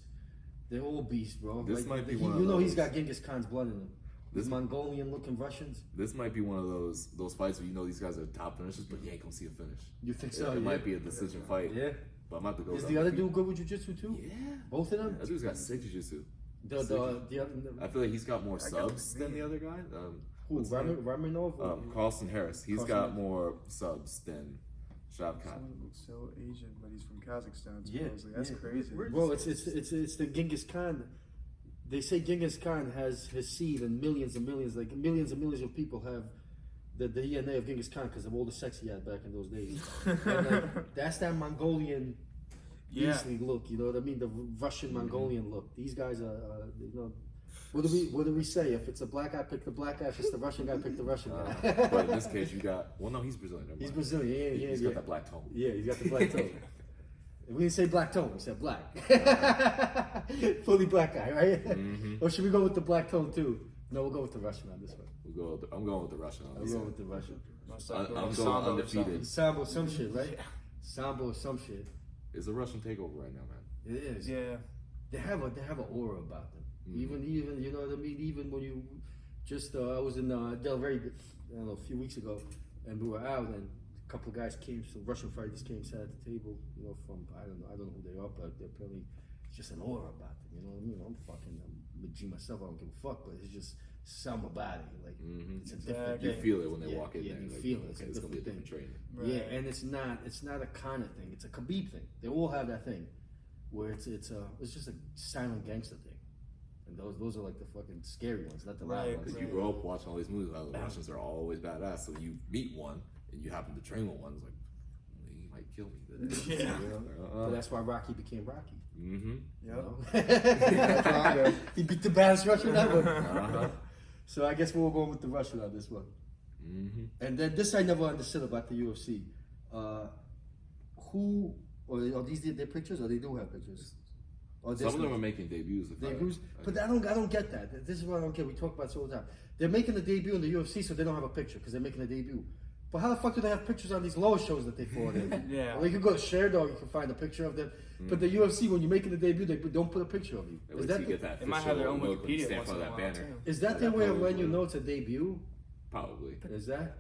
they're all beasts, bro. This might be one of he's those- got Genghis Khan's blood in him. This- These Mongolian-looking Russians. This might be one of those fights where these guys are top finishers, but you ain't gonna see a finish. You think so? It might be a decision fight. Yeah. But I'm about to go. Is with the other undefeated. dude good with jiu-jitsu too? Yeah. Both of them? That dude's got sick jiu-jitsu. The other I feel like he's got more subs than the other guy. who? What's his name? Ramonov? Carlson Harris. He's Carlson got Harris. more subs than Shavkat. Someone looks so Asian, but he's from Kazakhstan. Yeah, Supposedly. That's yeah. crazy. Bro, it's the Genghis Khan. They say Genghis Khan has his seed and millions and millions of people have the DNA of Genghis Khan because of all the sex he had back in those days. And like, that's that Mongolian beastly look, you know what I mean? The Russian Mongolian look. These guys are, what do we say? If it's a black guy, pick the black guy. If it's the Russian guy, pick the Russian guy. But in this case, you got. Well, no, he's Brazilian. Never He's mind. Brazilian. Yeah, He's yeah. got that black tone. Yeah, he's got the black tone. We didn't say black tone, we said black. Fully black guy, right? Mm-hmm. Or should we go with the black tone too? No, we'll go with the Russian on this one. I'm going with the Russian on I'll this go one. with the Russian. I'm going undefeated. Sambo some shit, right? Sambo some shit. It's a Russian takeover right now, man. It is. Yeah. They have an aura about them. Mm-hmm. Even you know what I mean. Even when you just I was in Del Rey, I don't know, a few weeks ago, and we were out, and a couple of guys came. Some Russian fighters came, sat at the table. From I don't know who they are, but they're apparently it's just an aura about them. You know what I mean? I'm a G myself. I don't give a fuck, but it's just something about it. Like it's a different. You thing. feel it when they Yeah, walk in yeah, there. you like, feel it. Okay, It's it's a gonna be a different different training. Right. Yeah, and it's not a Connor thing. It's a Khabib thing. They all have that thing, where it's just a silent gangster thing, and those are like the fucking scary ones, not the loud Right, ones. Because you grow up watching all these movies, how the Russians are always badass. So you meet one and you happen to train with one. It's like, well, he might kill me. Yeah. But that's why Rocky became Rocky. Mm-hmm. Yep. You know? He beat the baddest Russian ever. Uh-huh. So I guess we'll go with the Russian on this one. Mm-hmm. And then this I never understood about the UFC. Who are these their pictures, or they do have pictures? Or Some of them are making debuts. But I don't get that. This is what I don't get. We talk about this all the time. They're making a debut in the UFC, so they don't have a picture because they're making a debut. But how the fuck do they have pictures on these lower shows that they fought in? Yeah. Well, you can go to Sherdog, you can find a picture of them. But the UFC, when you're making a debut, they don't put a picture of you. Is that you get that They might have their own official look when you Wikipedia stand once for in a that while, banner. too. Is that their way of letting you know it's a debut? Probably. Is that?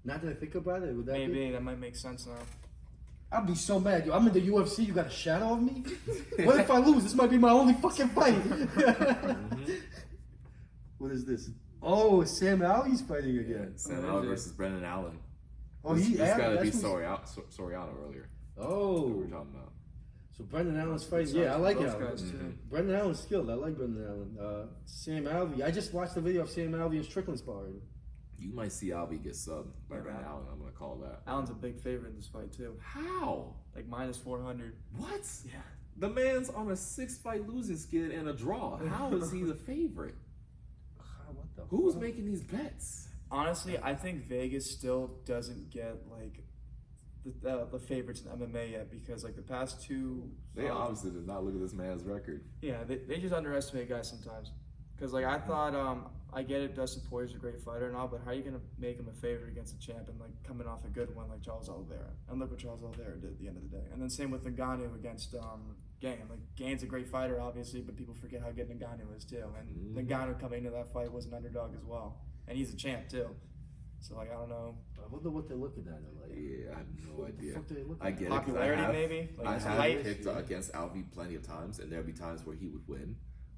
Not that I think about it, would that be? Maybe that might make sense now. I'd be so mad. Yo, I'm in the UFC, you got a shadow of me? What if I lose? This might be my only fucking fight. What is this? Oh, Sam Ali's fighting again. Sam Allen versus Brendan Allen. Oh, This got to be that's who's- Soriano earlier. Oh. That we were talking about. So Brendan Allen's fighting. Yeah, I like Those Allen. guys, too. Brendan Allen's skilled. I like Brendan Allen. Sam Alvey. I just watched the video of Sam Alvey and Strickland sparring. You might see Alvey get subbed by Van Allen. I'm gonna call that. Allen's a big favorite in this fight too. How? Like -400. What? Yeah. The man's on a 6-fight losing skid and a draw. How is he the favorite? What the Who's fuck? making these bets? Honestly, I think Vegas still doesn't get like the favorites in MMA yet because like the past two. They obviously did not look at this man's record. Yeah, they just underestimate guys sometimes. Because like I thought, I get it. Dustin Poirier's a great fighter and all, but how are you gonna make him a favorite against a champ and like coming off a good one like Charles Oliveira? And look what Charles Oliveira did at the end of the day. And then same with Ngannou against Gain. Like Gain's a great fighter, obviously, but people forget how good Ngannou is too. And Ngannou coming into that fight was an underdog as well, and he's a champ too. So like I don't know. I wonder what they're looking at. Like, Yeah, I have no idea. fuck they looking I at? get it. 'Cause Popularity, maybe? Like I his have height? picked against Alvey plenty of times, and there'll be times where he would win.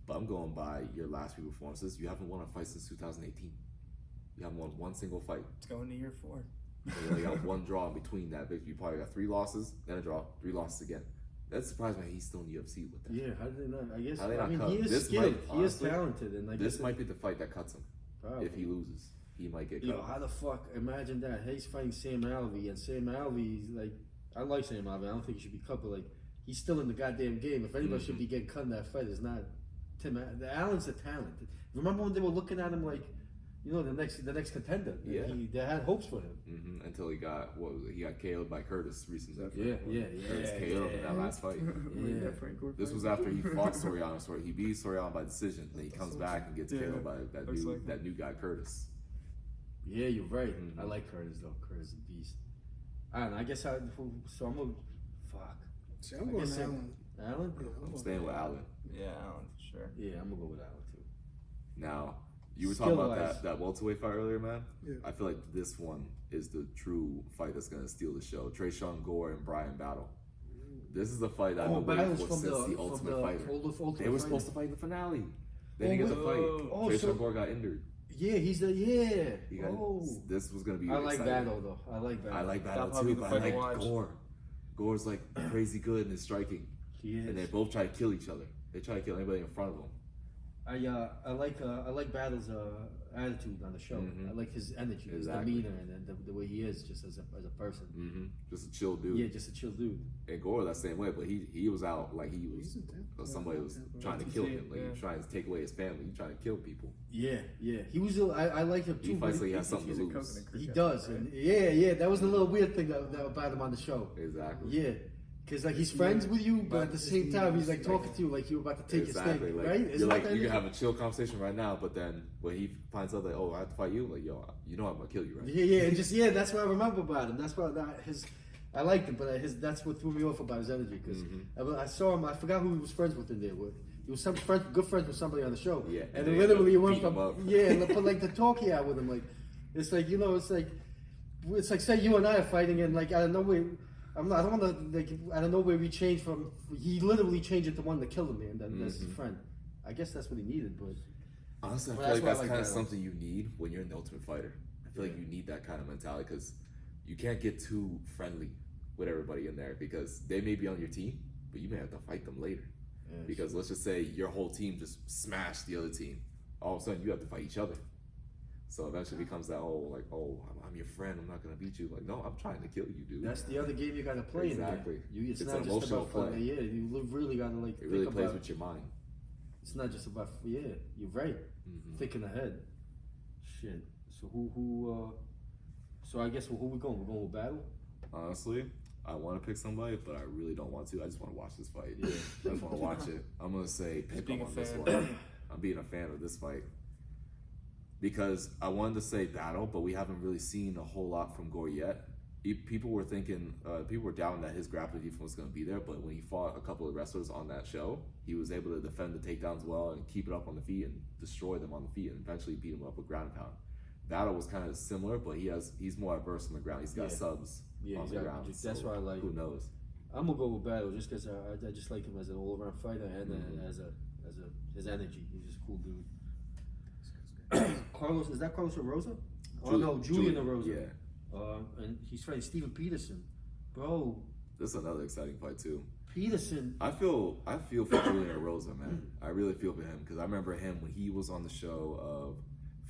But I'm going by your last few performances. You haven't won a fight since 2018. You haven't won one single fight. It's going to year 4. You only got one draw in between that victory. You probably got 3 losses, then a draw, 3 losses again. That surprised me he's still in the UFC with that. Yeah, how did they not? I guess. How they I not mean, cut? he is This skilled. might, He is honestly, talented, and I guess This might be the fight that cuts him. probably. If he loses, he might get cut. Yo, how the fuck? Imagine that. He's fighting Sam Alvey, and Sam Alvey's like, I like Sam Alvey. I don't think he should be cut, but like, he's still in the goddamn game. If anybody should be getting cut in that fight, it's not Tim. Allen's a talent. Remember when they were looking at him like, you know, the next contender? Yeah. They had hopes for him. Until he got he got KO'd by Curtis recently. Curtis yeah, KO'd in that last fight. Yeah. This was after he fought Soriano. So he beat Soriano by decision. Then he comes back and gets KO'd by that new guy Curtis. Yeah, you're right. I like Curtis though. Curtis is a beast. I don't know. I guess so. I'm gonna fuck. See, I'm going to Allen. Allen? I'm staying with Allen. Yeah, Allen, for sure. Yeah, I'm gonna go with Allen too. Now, you were talking about Skill-wise. that welterweight fight earlier, man. Yeah. I feel like this one is the true fight that's gonna steal the show. Tresean Gore and Brian Battle. This is the fight I've been waiting Battle's for since the Ultimate Fighter. Ultimate They were supposed to fight in the finale. They didn't get the fight. Tresean Gore got injured. Yeah, he's the He got, This was gonna be. I like exciting. Battle though. I like Battle. I like Battle That'll probably too, be the but I fight to like watch. Gore. Gore's like crazy good in his striking, He is. and they both try to kill each other. They try to kill anybody in front of them. I like Battle's attitude on the show. I like his energy, Exactly. his demeanor, and the way he is just as a person. Just a chill dude. Yeah, just a chill dude. And Gore that same way, but he was out like he was somebody was trying to kill him, like he was trying to take away his family, he trying to kill people. Yeah. He was. I like him too. He fights but like he has something to lose. he does. And yeah. That was the little weird thing that about him on the show. Exactly. Yeah. Because like he's friends with you, but at the same time he's like talking to you like you're about to take Exactly. his thing, Like, right? you're Isn't like that you the can have a chill conversation right now, but then when he finds out that I have to fight you, like yo, you know I'm gonna kill you, right? Yeah, and just that's what I remember about him. That's what I liked him, but that's what threw me off about his energy. Because I saw him, I forgot who he was friends with in there. He was good friends with somebody on the show. Yeah, and they literally ended up went beating from him up. but like the talk he had with him, like it's like it's like say you and I are fighting, and like I don't know where. I don't want to like. I don't know where we changed from. He literally changed it to one to kill him, man. That's his friend. I guess that's what he needed, but Honestly, I Well, feel like that's why I that's like kind of Battles. something you need when you're an Ultimate Fighter. I feel like you need that kind of mentality because you can't get too friendly with everybody in there because they may be on your team, but you may have to fight them later. Because let's just say your whole team just smashed the other team. All of a sudden, you have to fight each other. So eventually it becomes that I'm your friend. I'm not gonna beat you. Like no, I'm trying to kill you, dude. that's the other game you got to play Exactly. in there. It's It's not an just emotional about fighting. play. Yeah, you really got to like. It really think plays about, with your mind. It's not just about. Yeah, you're right. Thinking ahead. Shit. So who? So I guess who we going? We're going with Battle. Honestly, I want to pick somebody, but I really don't want to. I just want to watch this fight. I just want to watch it. I'm gonna say pick being him a on this fan. one. I'm being a fan of this fight because I wanted to say Battle, but we haven't really seen a whole lot from Gore yet. People were doubting that his grappling defense was going to be there, but when he fought a couple of wrestlers on that show, he was able to defend the takedowns well and keep it up on the feet and destroy them on the feet and eventually beat them up with ground and pound. Battle was kind of similar, but he's more adverse on the ground. He's got subs on the ground. That's why I like Who him. knows? I'm gonna go with Battle just because I just like him as an all-around fighter and as his energy. He's just a cool dude. Carlos, is that Carlos Rosa? Oh no, Julian Rosa. Yeah. And he's fighting Steven Peterson, bro. This is another exciting fight too. Peterson. I feel for Julian Rosa, man. I really feel for him because I remember him when he was on the show of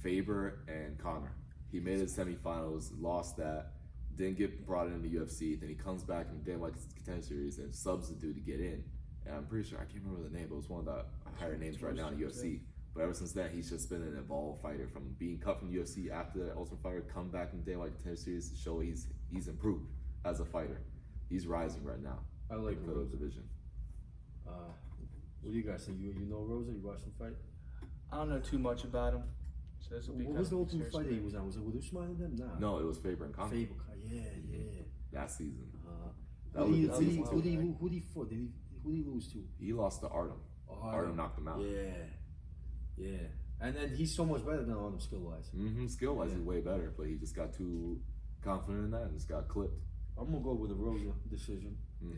Faber and Connor. He made it semifinals, lost that, didn't get brought into the UFC. Then he comes back in the Dana White Contender Series and subs the dude to get in. And I'm pretty sure, I can't remember the name, but it was one of the higher names right now in the UFC. But ever since then, he's just been an evolved fighter. From being cut from the UFC after the Ultimate Fighter, come back in the Dana White Contender Series to show he's improved as a fighter. He's rising right now. I like the Rosa. division. What do you guys think? You know Rosa? You watched him fight? I don't know too much about him. So this will be What kind was of the Ultimate serious Fighter he for me. was on? Was it with Usman and them? Nah. No, it was Faber and Conor. Faber, yeah. That season. Who did he fought? Who did he lose to? He lost to Artem. Artem knocked him out. Yeah. And then he's so much better than Artem skill-wise. Skill-wise, he's way better, but he just got too confident in that and just got clipped. I'm gonna go with a Rosa decision. Yeah,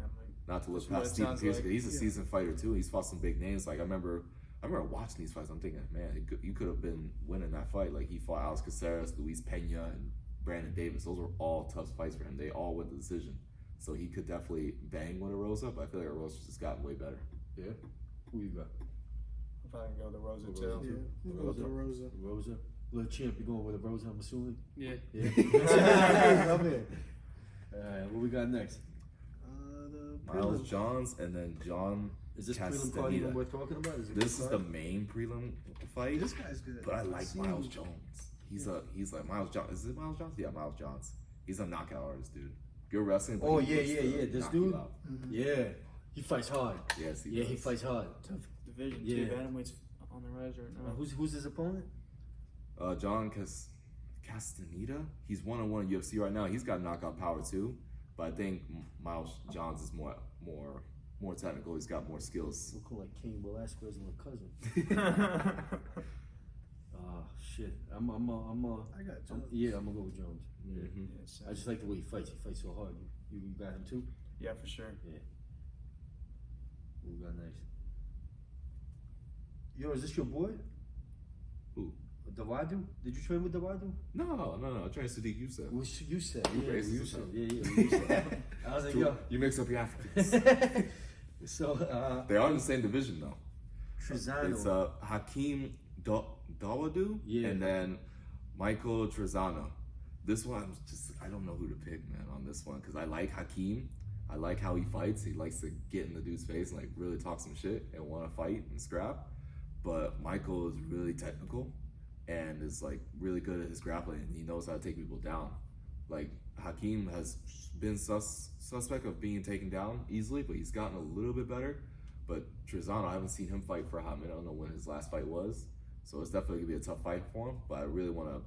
I'm like, Not to look That's what past it Stephen sounds Pierce, like. but he's a seasoned fighter too. He's fought some big names. Like I remember watching these fights. I'm thinking, man, you could have been winning that fight. Like he fought Alex Caceres, Luis Pena, and Brandon Davis. Those were all tough fights for him. They all went the decision. So he could definitely bang with a Rosa, but I feel like a Rosa's just gotten way better. Yeah. Who you got? I'm probably gonna go with the Rosa Rosa too. too. Yeah, we'll go with the Rosa. Rosa. Little champ, you going with a Rosa? I'm assuming. Yeah. Yeah. I'm in. All right. What we got next? The Miles prelim. Johns and then John Is this prelim card even Castaneda. worth talking about? This is the main prelim fight, This guy's good. but I like See Miles him. Jones. He's like Miles Johns. Is it Miles Johns? Yeah, Miles Johns. He's a knockout artist, dude. Good wrestling. But Oh he looks to This knock you dude. out. Yeah. He fights hard. Yes, He does. fights hard. Tough division Yeah. too. Bantamweight's on the rise right now. Who's his opponent? John Castaneda. He's 1-on-1 in UFC right now. He's got knockout power too, but I think Miles Johns is more technical. He's got more skills. Looking like Cain Velasquez and a cousin. Shit. I'm I got Jones. yeah, I'm gonna go with Jones. Yeah. Mm-hmm. Yeah, so- I just like the way he fights. He fights so hard. You got him too? yeah, for sure. Yeah. What we got next? Yo, is this your boy? Who? Davadu? Did you train with Davadu? No. I trained Sadiq Youssef. You said. Yeah, Racist you as said. hell. Yeah, you said. I was like, yo. You mix up your Africans. So, They are in the same division though. Trezano. It's Hakeem Dawadu Yeah. and then Michael Trezano. This one, I don't know who to pick, man, on this one because I like Hakeem. I like how he fights. He likes to get in the dude's face and like really talk some shit and want to fight and scrap. But Michael is really technical and is like really good at his grappling and he knows how to take people down. Like Hakeem has been suspect of being taken down easily, but he's gotten a little bit better. But Trezano, I haven't seen him fight for a hot minute. I don't know when his last fight was. So it's definitely gonna be a tough fight for him, but I really wanna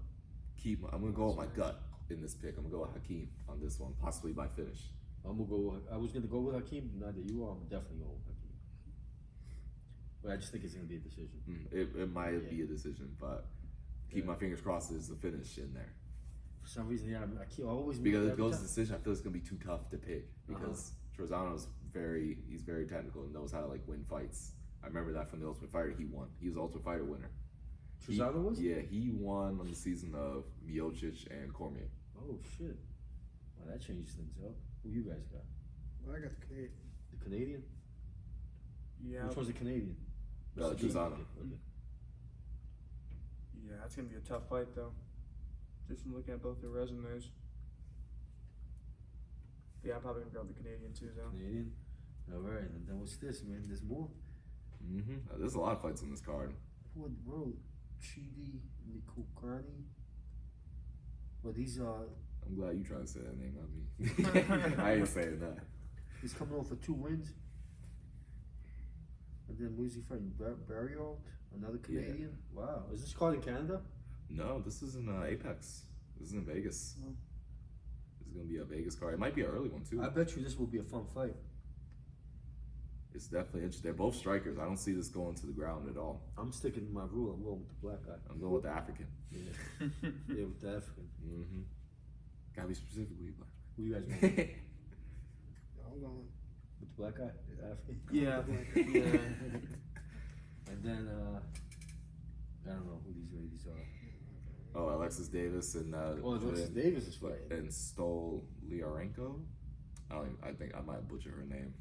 I'm gonna go with my gut in this pick. I'm gonna go with Hakeem on this one, possibly by finish. I was gonna go with Hakeem, but now that you are, I'm definitely going with Hakeem. But I just think it's gonna be a decision. It might be a decision, but keep my fingers crossed there's a finish in there. For some reason, yeah, I always Because if it every goes to time. decision, I feel it's gonna be too tough to pick because Trezano's he's very technical and knows how to like win fights. I remember that from the Ultimate Fighter. He won. He was the Ultimate Fighter winner. Trezano was? Yeah, he won on the season of Miocic and Cormier. Oh shit! Well, that changes things up. Who you guys got? Well, I got the Canadian. The Canadian? Yeah, Which one's the Canadian? Trezano. Okay. yeah, that's gonna be a tough fight though. Just from looking at both their resumes. Yeah, I'm probably gonna go with the Canadian too, though. Canadian. All right, and then what's this, man? There's more. There's a lot of fights on this card. What road? Chidi Nikukani. Well, these are. I'm glad you tried to say that name, not me. I ain't saying that. He's coming off for 2 wins. And then who's he fighting? Barrialt, another Canadian. Wow, is this card in Canada? No, this is in Apex. This is in Vegas. Oh. This is gonna be a Vegas card. It might be an early one too. I bet you this will be a fun fight. It's definitely interesting. They're both strikers. I don't see this going to the ground at all. I'm sticking to my rule. I'm going with the black guy. I'm going with the African. Yeah, yeah, with the African. Gotta be specifically black. Who you guys going? I'm going. With the black guy, the African. Yeah, yeah. And then I don't know who these ladies are. Oh, Alexis Davis and Alexis Davis is fighting. and Stoliarenko. I think I might butcher her name.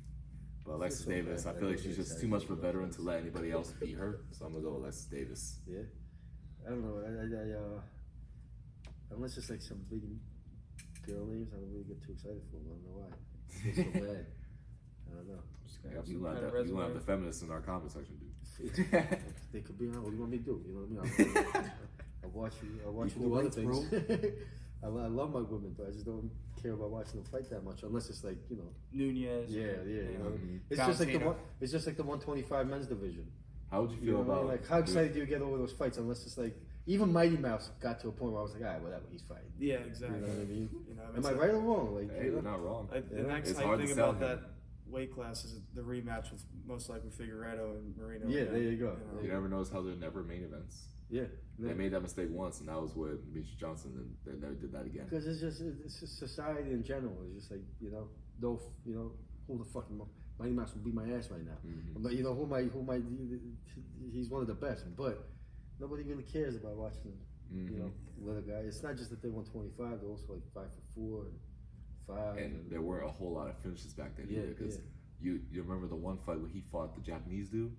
But Alexis so Davis, bad. I feel like she's just too much of a veteran to let anybody else beat her. So I'm gonna go with Alexis Davis. Yeah. I don't know. unless it's like some big girl names, I don't really get too excited for them. I don't know why. It's so bad. I don't know. Yeah, you gonna have the feminists in our comment section, dude. They could be on. What do you want me to do? You know what I mean? I'll watch you do other things. I love my women, but I just don't care about watching them fight that much, unless it's like, you know. Nunez. Yeah. You know, Mm-hmm. it's just like the 125 men's division. How would you feel You know what I about mean? Like, how excited do you get over those fights? Unless it's like, even Mighty Mouse got to a point where I was like, all right, whatever, he's fighting. Yeah, exactly. You know what I mean? You know, Am I right or wrong? Like, Hey, you you're know? not wrong. The next It's hype hard to thing sell about him. that weight class is the rematch with most likely Figueiredo and Marino. Yeah, there you go. You never notice how they're never main events. Yeah. They made that mistake once, and that was with Mitch Johnson, and they never did that again. Because it's just society in general. It's just like, you know, who the fucking Mighty Mouse will beat my ass right now. Mm-hmm. But you know, he's one of the best. But nobody really cares about watching, you know, little guy. It's not just that they won 25; they're also like 5 for 4, 5. And there weren't a whole lot of finishes back then either, because you remember the one fight where he fought the Japanese dude,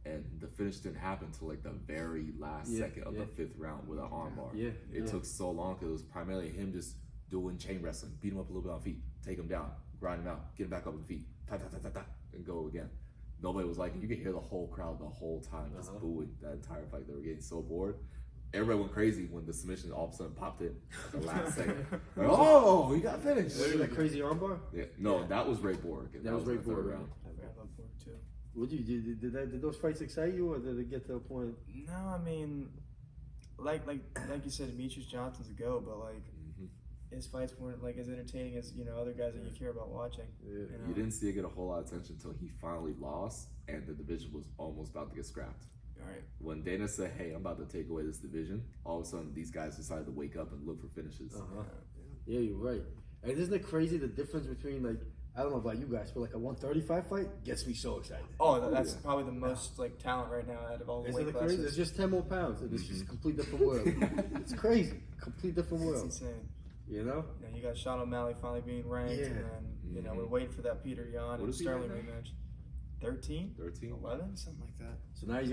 and the finish didn't happen until like the very last second of the 5th round with an armbar. It took so long because it was primarily him just doing chain wrestling, beat him up a little bit on feet, take him down, grind him out, get him back up on the feet, and go again. Nobody was like, you could hear the whole crowd the whole time just booing that entire fight. They were getting so bored. Everybody went crazy when the submission all of a sudden popped in at the last second. Like, oh, he got finished. Was it that crazy armbar? Yeah, no, that was Ray Borg. And That was Ray in the third Borg, round. I love Borg too. What did those fights excite you, or did it get to a point? No, I mean, like you said, Demetrius Johnson's a go, but like his fights weren't like as entertaining as, you know, other guys that you care about watching. Yeah. You know? You didn't see it get a whole lot of attention until he finally lost, and the division was almost about to get scrapped. All right. When Dana said, "Hey, I'm about to take away this division," all of a sudden these guys decided to wake up and look for finishes. Yeah, you're right. And isn't it crazy the difference between, like, I don't know about you guys, but like a 135 fight gets me so excited. Oh, that's probably the most like talent right now out of all the Isn't weight it classes. crazy? It's just 10 more pounds, and it's just a complete different world. It's crazy, complete different It's world. insane. You know? You know, you got Sean O'Malley finally being ranked, and then you know we're waiting for that Peter Yan and is he Sterling right now? rematch. 13? 13? 11? Something like that. So now he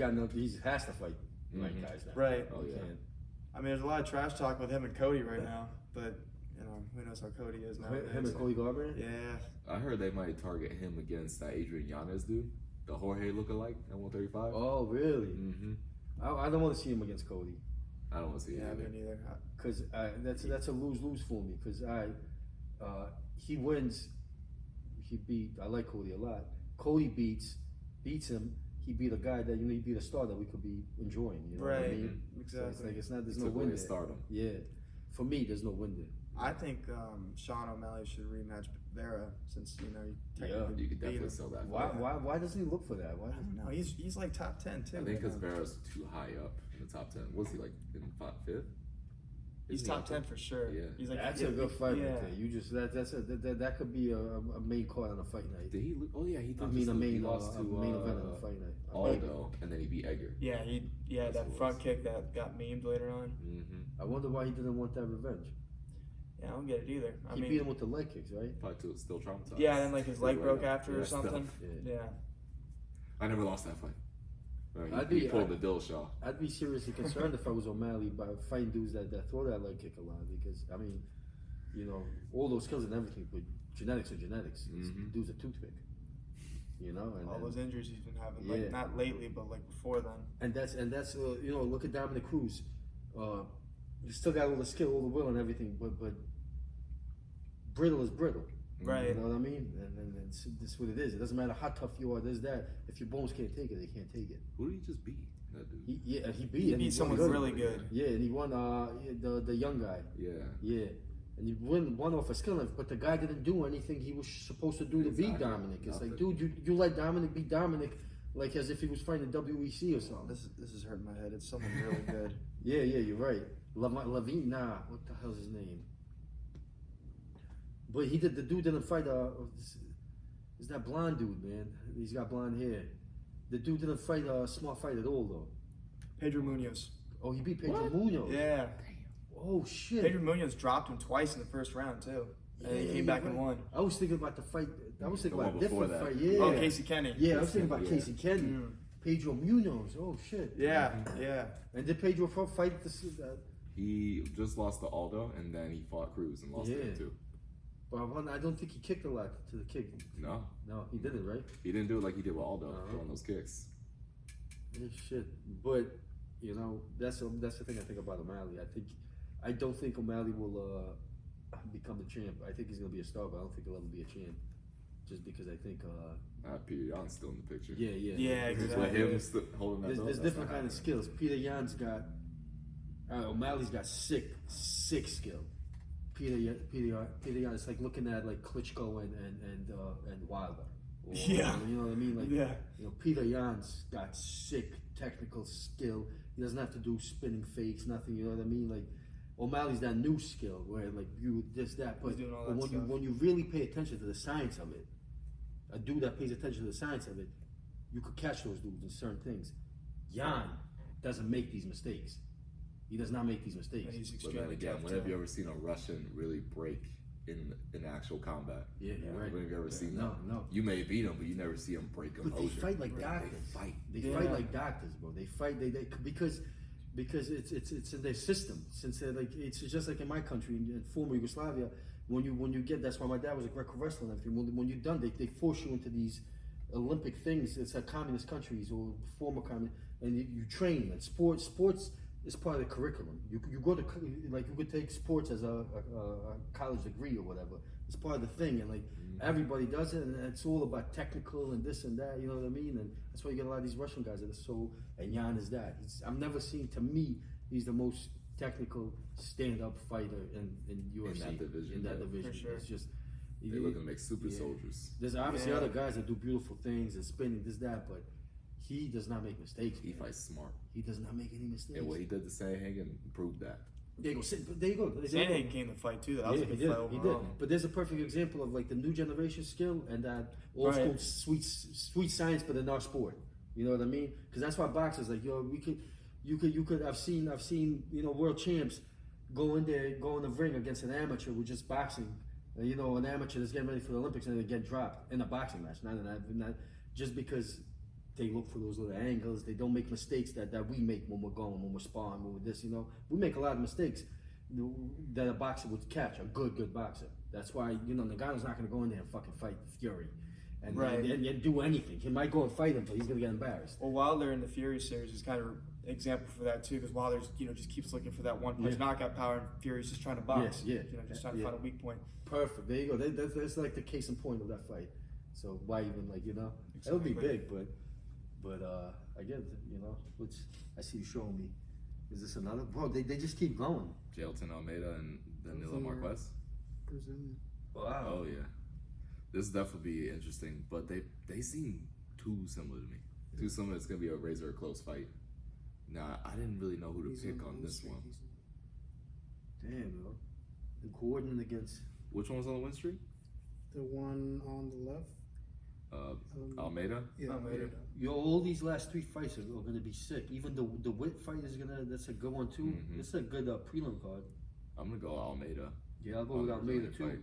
has to fight right guys now. Right. Oh yeah. And I mean, there's a lot of trash talk with him and Cody right now, but you know, who knows how Cody is now. him and Cody Garbrandt? Yeah. I heard they might target him against that Adrian Yanez dude, the Jorge lookalike at 135. Oh, really? Mm-hmm. I don't want to see him against Cody. I don't want to see it Yeah, either. me neither. Because that's a lose-lose for me. Because he wins. I like Cody a lot. Cody beats him. He beat a guy that, you know, he beat a star that we could be enjoying. You know what I Right. mean? Exactly. So it's like there's no Took away win his there. stardom. Yeah, for me, there's no win there. I think Sean O'Malley should rematch Vera since, you know, he technically You could beat definitely him. sell that. Why doesn't he look for that? Why? I don't know. He's like top 10 too. I think right because now. Vera's too high up in the top 10. Was he like in 5th? He's top 10 for sure. Yeah. He's like That's a good fight yeah. right there. You just that could be a main card on a fight night. Did he? Oh yeah, he did. I mean, just a lose. He main lost to main event on a fight night. Aldo, and then he beat Edgar. Yeah, that what it front was. kick that got memed later on. Mm-hmm. I wonder why he didn't want that revenge. Yeah, I don't get it either. I He mean, beat him with the leg kicks, right? Probably still traumatized. yeah, and then like his leg broke after Yeah, or something. Yeah. Yeah. I never lost that fight. I'd He be- pulled the Dillashaw. I'd be seriously concerned if I was O'Malley by fighting dudes that throw that leg kick a lot, because I mean, you know, all those skills and everything, but genetics are genetics. Mhm. Dude's a toothpick. You know, and All those injuries he's been having, Yeah. like not lately, but like before then. and that's you know, look at Dominic Cruz. You still got all the skill, all the will, and everything, but brittle is brittle. Right. You know what I mean? And it's what it is. It doesn't matter how tough you are. There's that. If your bones can't take it, they can't take it. Who did he just beat? That dude. He beat. He and beat won someone good. really good. Yeah, and he won the young guy. Yeah. Yeah. And he won off a skill, but the guy didn't do anything he was supposed to do to beat Exactly. Dominic. It's like, Nothing. dude, you let Dominic beat Dominic like as if he was fighting WEC or something. This is hurting my head. It's something really good. Yeah, you're right. Levine, nah, what the hell's his name? But the dude didn't fight, is that blonde dude, man? He's got blonde hair. The dude didn't fight a smart fight at all, though. Pedro Munoz. Oh, he beat Pedro Munoz. Yeah. Oh, shit. Pedro Munoz dropped him twice in the first round too, and he came back and won. I was thinking about the fight. I was thinking The about a one before different that. fight. Yeah. Oh, Casey Kenny. Yeah, I was thinking about Yeah. Casey Kenny. Mm. Pedro Munoz. Oh, shit. Yeah, yeah. And did Pedro fight He just lost to Aldo, and then he fought Cruz and lost to him too. But I don't think he kicked a lot to the kick. No, he didn't, right? he didn't do it like he did with Aldo, throwing those kicks. Yeah, shit. But that's the thing I think about O'Malley. I don't think O'Malley will become the champ. I think he's gonna be a star, but I don't think he'll ever be a champ. Just because I think Peter Yan's still in the picture. Yeah, exactly. With him still holding that belt, there's different kind of skills. Peter Yan's got O'Malley's got sick skill. Peter Yan, it's like looking at like Klitschko and Wilder. Yeah. You know what I mean? Like, yeah. Peter Yan's got sick technical skill. He doesn't have to do spinning fakes, nothing. You know what I mean? Like O'Malley's that new skill where like you this that, but when you really pay attention to the science of it, a dude that pays attention to the science of it, you could catch those dudes in certain things. Yan doesn't make these mistakes. He does not make these mistakes. He's But extremely then again, tough, when have too. you ever seen a Russian really break in actual combat? Yeah, right. When have you ever seen No, that? no. You may beat them, but you never see them break them. But they fight like doctors. They fight. They fight like doctors, bro. They fight. They because it's in their system. Since they're like it's just like in my country in former Yugoslavia. When you get that's why my dad was a Greco wrestler and everything. When you're done, they force you into these Olympic things. It's like communist countries or former communist, and you train. And sports is part of the curriculum. You go to like you could take sports as a college degree or whatever. It's part of the thing, and like everybody does it, and it's all about technical and this and that. You know what I mean? And that's why you get a lot of these Russian guys that are so. And Yan is that. I've never seen. To me, he's the most technical stand-up fighter in UFC. In that division, For sure. It's just They're looking to make super soldiers. There's obviously other guys that do beautiful things and spinning this that, but he does not make mistakes. He fights smart. He does not make any mistakes. And what he did to Sandhagen proved that. There you go. There you go. Sandhagen came to fight too. That was a good fight He overall. did. But there's a perfect example of like the new generation skill and that old school sweet science, but in our sport. You know what I mean? Because that's why boxers like you could. I've seen world champs go in the ring against an amateur with just boxing. An amateur that's getting ready for the Olympics and they get dropped in a boxing match. Not just because they look for those little angles. They don't make mistakes that we make when we're sparring, when we're this. We make a lot of mistakes that a boxer would catch. A good boxer. That's why Nagano's not going to go in there and fucking fight Fury, and do anything. He might go and fight him, but he's going to get embarrassed. Well, Wilder in the Fury series is kind of an example for that too, because Wilder's just keeps looking for that one punch knockout power, and Fury's just trying to box. Just trying to find a weak point. Perfect. There you go. That's like the case in point of that fight. So why even it'll be big, but again, which I see you showing me. Is this another? Bro, they just keep going. Jailton Almeida and Danilo Marquez. Wow. Oh yeah, this definitely be interesting. But they seem too similar to me. Too similar. It's gonna be a razor close fight. Nah, I didn't really know who to pick on this one. Damn, bro. And Gordon against. Which one was on the win streak? The one on the left. Almeida. Yeah, Almeida. All these last three fights are going to be sick. Even the Witt fight that's a good one too. Mm-hmm. It's a good prelim card. I'm gonna go Almeida. Yeah, I'll go with Almeida too. Fight.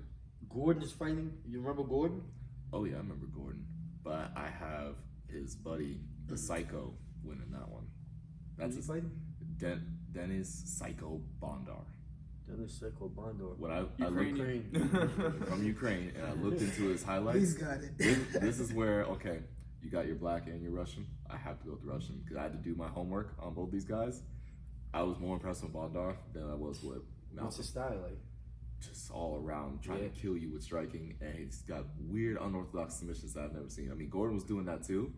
Gordon is fighting. You remember Gordon? Oh yeah, I remember Gordon. But I have his buddy, the Psycho, winning that one. That's Who's he fighting? Dennis Psycho Bondar. Dennis Psycho Bondar. When I looked Ukraine. from Ukraine, and I looked into his highlights. He's got it. This is where you got your black and your Russian. I have to go with the Russian because I had to do my homework on both these guys. I was more impressed with Bondar than I was with Malcolm. What's his style like? Just all around trying to kill you with striking, and he's got weird unorthodox submissions that I've never seen. I mean, Gordon was doing that too,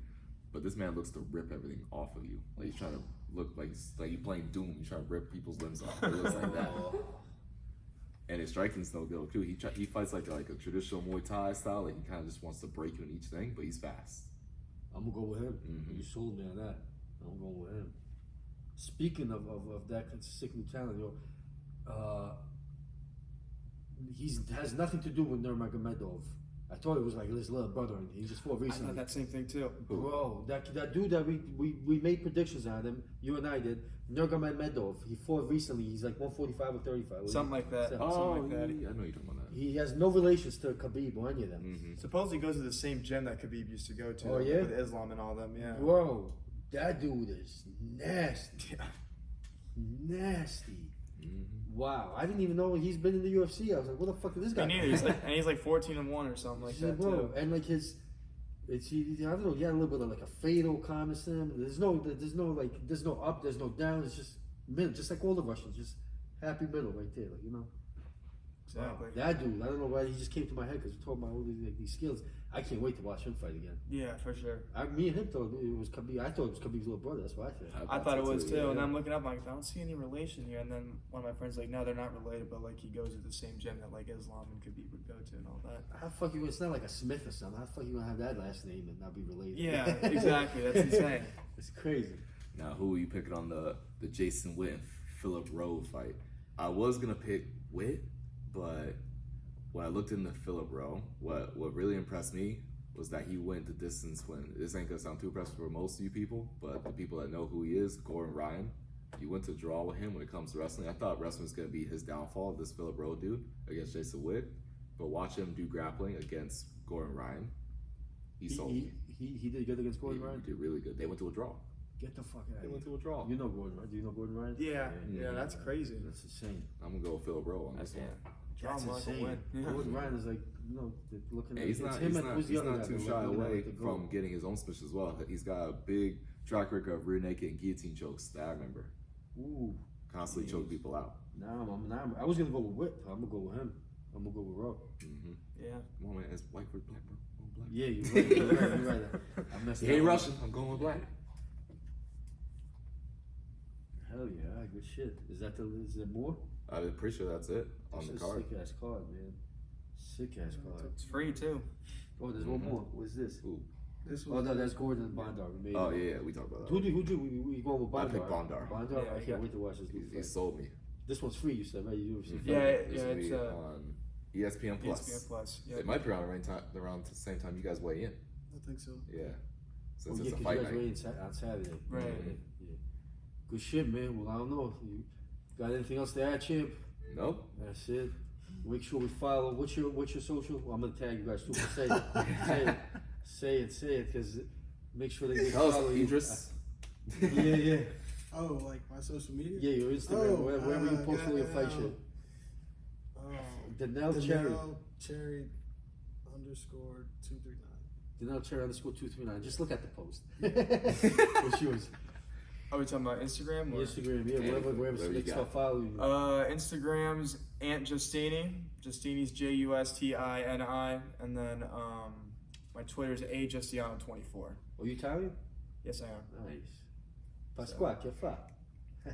but this man looks to rip everything off of you. Like he's trying to look like you're playing Doom. He's trying to rip people's limbs off. It looks like that. And his striking's no good too. He fights like a traditional Muay Thai style. Like he kind of just wants to break you in each thing, but he's fast. I'm gonna go with him. Mm-hmm. You sold me on that. I'm going with him. Speaking of that sick new talent, he has nothing to do with Nurmagomedov. I thought it was like his little brother, and he just fought I recently. thought that same thing too. Bro, that dude that we made predictions on him, you and I did, Nurmagomedov, he fought recently, he's like 145 or 35. Something like that. Something like that. I know you're talking about that. He has no relations to Khabib or any of them. Mm-hmm. Supposedly goes to the same gym that Khabib used to go to. Oh, yeah? With Islam and all them. Yeah. Bro, that dude is nasty. Nasty. Wow, I didn't even know he's been in the UFC. I was like, what the fuck is this guy? Me neither. He's like 14-1 or something like that bro. too. And like I don't know. He had a little bit of like a fatal calmness in him. There's no up, there's no down. It's just middle, just like all the Russians, just happy middle right there, like, you know. Exactly. That dude, I don't know why he just came to my head because we talking about all these skills. I can't wait to watch him fight again. Yeah, for sure. Me and him thought it was Khabib. I thought it was Khabib's little brother. That's what I said. I thought it was too, yeah. and I'm looking up, I'm like, I don't see any relation here. And then one of my friends like, no, they're not related, but like he goes to the same gym that like Islam and Khabib would go to and all that. How the fuck you? It's not like a Smith or something. How the fuck you gonna have that last name and not be related? Yeah, exactly. That's insane. It's crazy. Now, who are you picking on the Jason Witt and Philip Rowe fight? I was gonna pick Witt, but when I looked into Philip Rowe, what really impressed me was that he went the distance when, this ain't gonna sound too impressive for most of you people, but the people that know who he is, Gordon Ryan, he went to draw with him when it comes to wrestling. I thought wrestling was gonna be his downfall, this Philip Rowe dude, against Jason Witt, but watch him do grappling against Gordon Ryan. He sold me. He did good against Gordon Ryan? He did really good. They went to a draw. Get the fuck out of They here. went to a draw. You know Gordon Ryan? Do you know Gordon Ryan? Yeah, that's crazy. That's insane. I'm gonna go with Philip Rowe on this one. Draw him like a win. Gordon Ryan is like, you know, looking at He's not too shy away from getting his own submission as well. He's got a big track record of rear naked and guillotine chokes that I remember. Ooh. Constantly choke people out. I was gonna go with Witt. I'm gonna go with him. I'm gonna go with Rowe. Yeah. Come on, man. It's white versus black, bro. Black. Yeah, you're right. I messed He up. ain't Russian. I'm going with black. Hell yeah, good shit. Is there more? I'm pretty sure that's it on the card. Sick ass card, man. Sick ass card. It's free too. Oh, there's one more. What's this? Ooh. This Oh was no, that's Gordon Bondar. We made Oh it. yeah, we talked about that. Who'd you? We going with Bondar. I picked Bondar. Bondar. Yeah, I can't wait to watch this. He sold me. This one's free. You said right? You Yeah, This will it's be on ESPN Plus. ESPN Plus. Yeah. It might be around the same time you guys weigh in. I think so. Yeah. Oh, Since yeah, it's a 'cause fight you guys night. weigh in on Saturday. Right. Yeah. Good shit, man. Well, I don't know. You got anything else to add, champ? Nope. That's it. Make sure we follow. What's your social? Well, I'm gonna tag you guys too. But say it, because make sure they Tell us, follow you. Idris. Yeah. Oh, like my social media? Yeah, your Instagram, Oh, wherever you post all your fight shit. Dinel Cherry. Cherry _239. Dinel Cherry _239. Just look at the post. What's yours? Are we talking about Instagram or Instagram, yeah, wherever you they got. start following you. Instagram's Aunt Justini. Justini's JUSTINI, and then my Twitter's Justiniano24. Oh, you Italian? Yes, I am. Nice. Pasqua, che fa?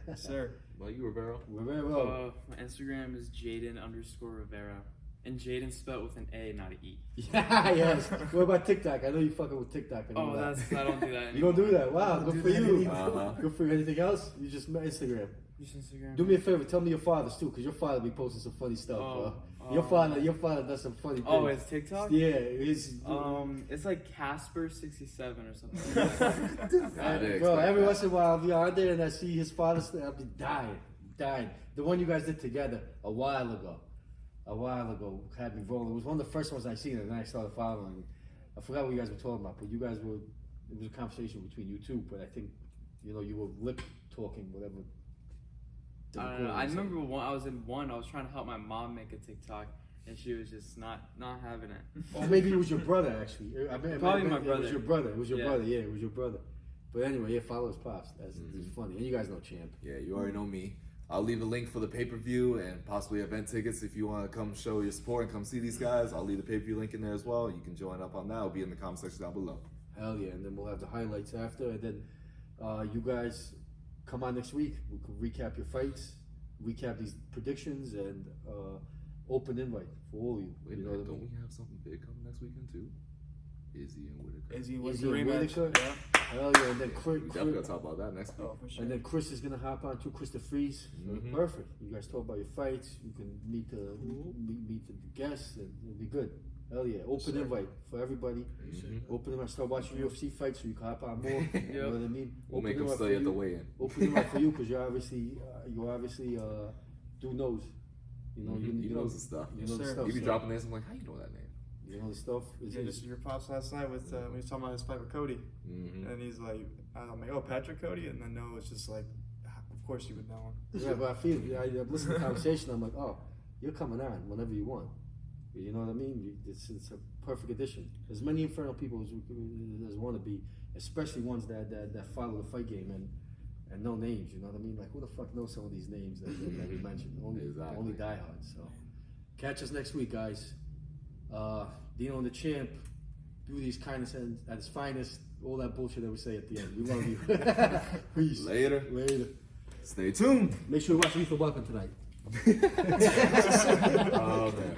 Yes, sir. Well, you Rivero. Rivero. My Instagram is Jaydan_Rivero. And Jaydan spelled with an A, not an E. Yeah, yes. What about TikTok? I know you fucking with TikTok. I don't do that anymore. You don't do that? Wow, good for you. Uh-huh. Good for you. Anything else? You just Instagram. Just Instagram. Do me a favor. Tell me your father's too, because your father be posting some funny stuff. Oh, Your father does some funny things. Oh, it's TikTok? Yeah, it's It's like Casper67 or something. bro. Every once in a while, I'll be on there and I see his father's thing. I'll be dying. The one you guys did together a while ago had me rolling. It was one of the first ones I seen, and then I started following. I forgot what you guys were talking about, but you guys were. It was a conversation between you two, but I think you were lip talking, whatever. I don't know. I remember I was trying to help my mom make a TikTok, and she was just not having it. Or maybe it was your brother, actually. Probably my It brother. was your brother. It was your Yeah. brother. Yeah, it was your brother. But anyway, yeah, follow his pops. It's funny. And you guys know Champ. Yeah, you already know me. I'll leave a link for the pay-per-view and possibly event tickets if you want to come show your support and come see these guys. I'll leave the pay-per-view link in there as well. You can join up on that. It'll be in the comment section down below. Hell yeah. And then we'll have the highlights after. And then you guys come on next week. We can recap your fights, recap these predictions, and open invite for all of you. Wait a You know minute, what I don't mean? we have something big coming next weekend too? Izzy and Whitaker. Izzy was Izzy the and rematch. Whitaker? Yeah. Hell yeah. And then We definitely gotta talk about that next week. Oh, for sure. And then Chris is gonna hop on too, Chris the Freeze. So Mhm. perfect. You guys talk about your fights. You can meet the guests, and it'll be good. Hell yeah! Open invite for everybody. Mhm. Open invite. Start watching UFC fights so you can hop on more. You know what I mean? We'll Open make them invite stay for at the you. weigh-in. Open invite for you because you obviously do knows. You know He knows the stuff. You know the sir. stuff. He be so- dropping names. I'm like, how you know that name? You know the stuff. Yeah, just your pops last night with when he was talking about his fight with Cody, Mm-hmm. and he's like, I'm like, oh, Patrick Cody, and then no, it's just like, of course you would know him. Yeah, but I feel, I listen to the conversation, I'm like, oh, you're coming on whenever you want. You know what I mean? It's a perfect addition. As many Inferno people as want to be, especially ones that follow the fight game and know names, you know what I mean? Like, who the fuck knows some of these names that we mentioned? Only diehards. So, catch us next week, guys. Dino and the Champ, do these kindness at its finest. All that bullshit that we say at the end. We love you. Peace. Later. Stay tuned. Make sure you watch Lethal Weapon tonight. Oh, man.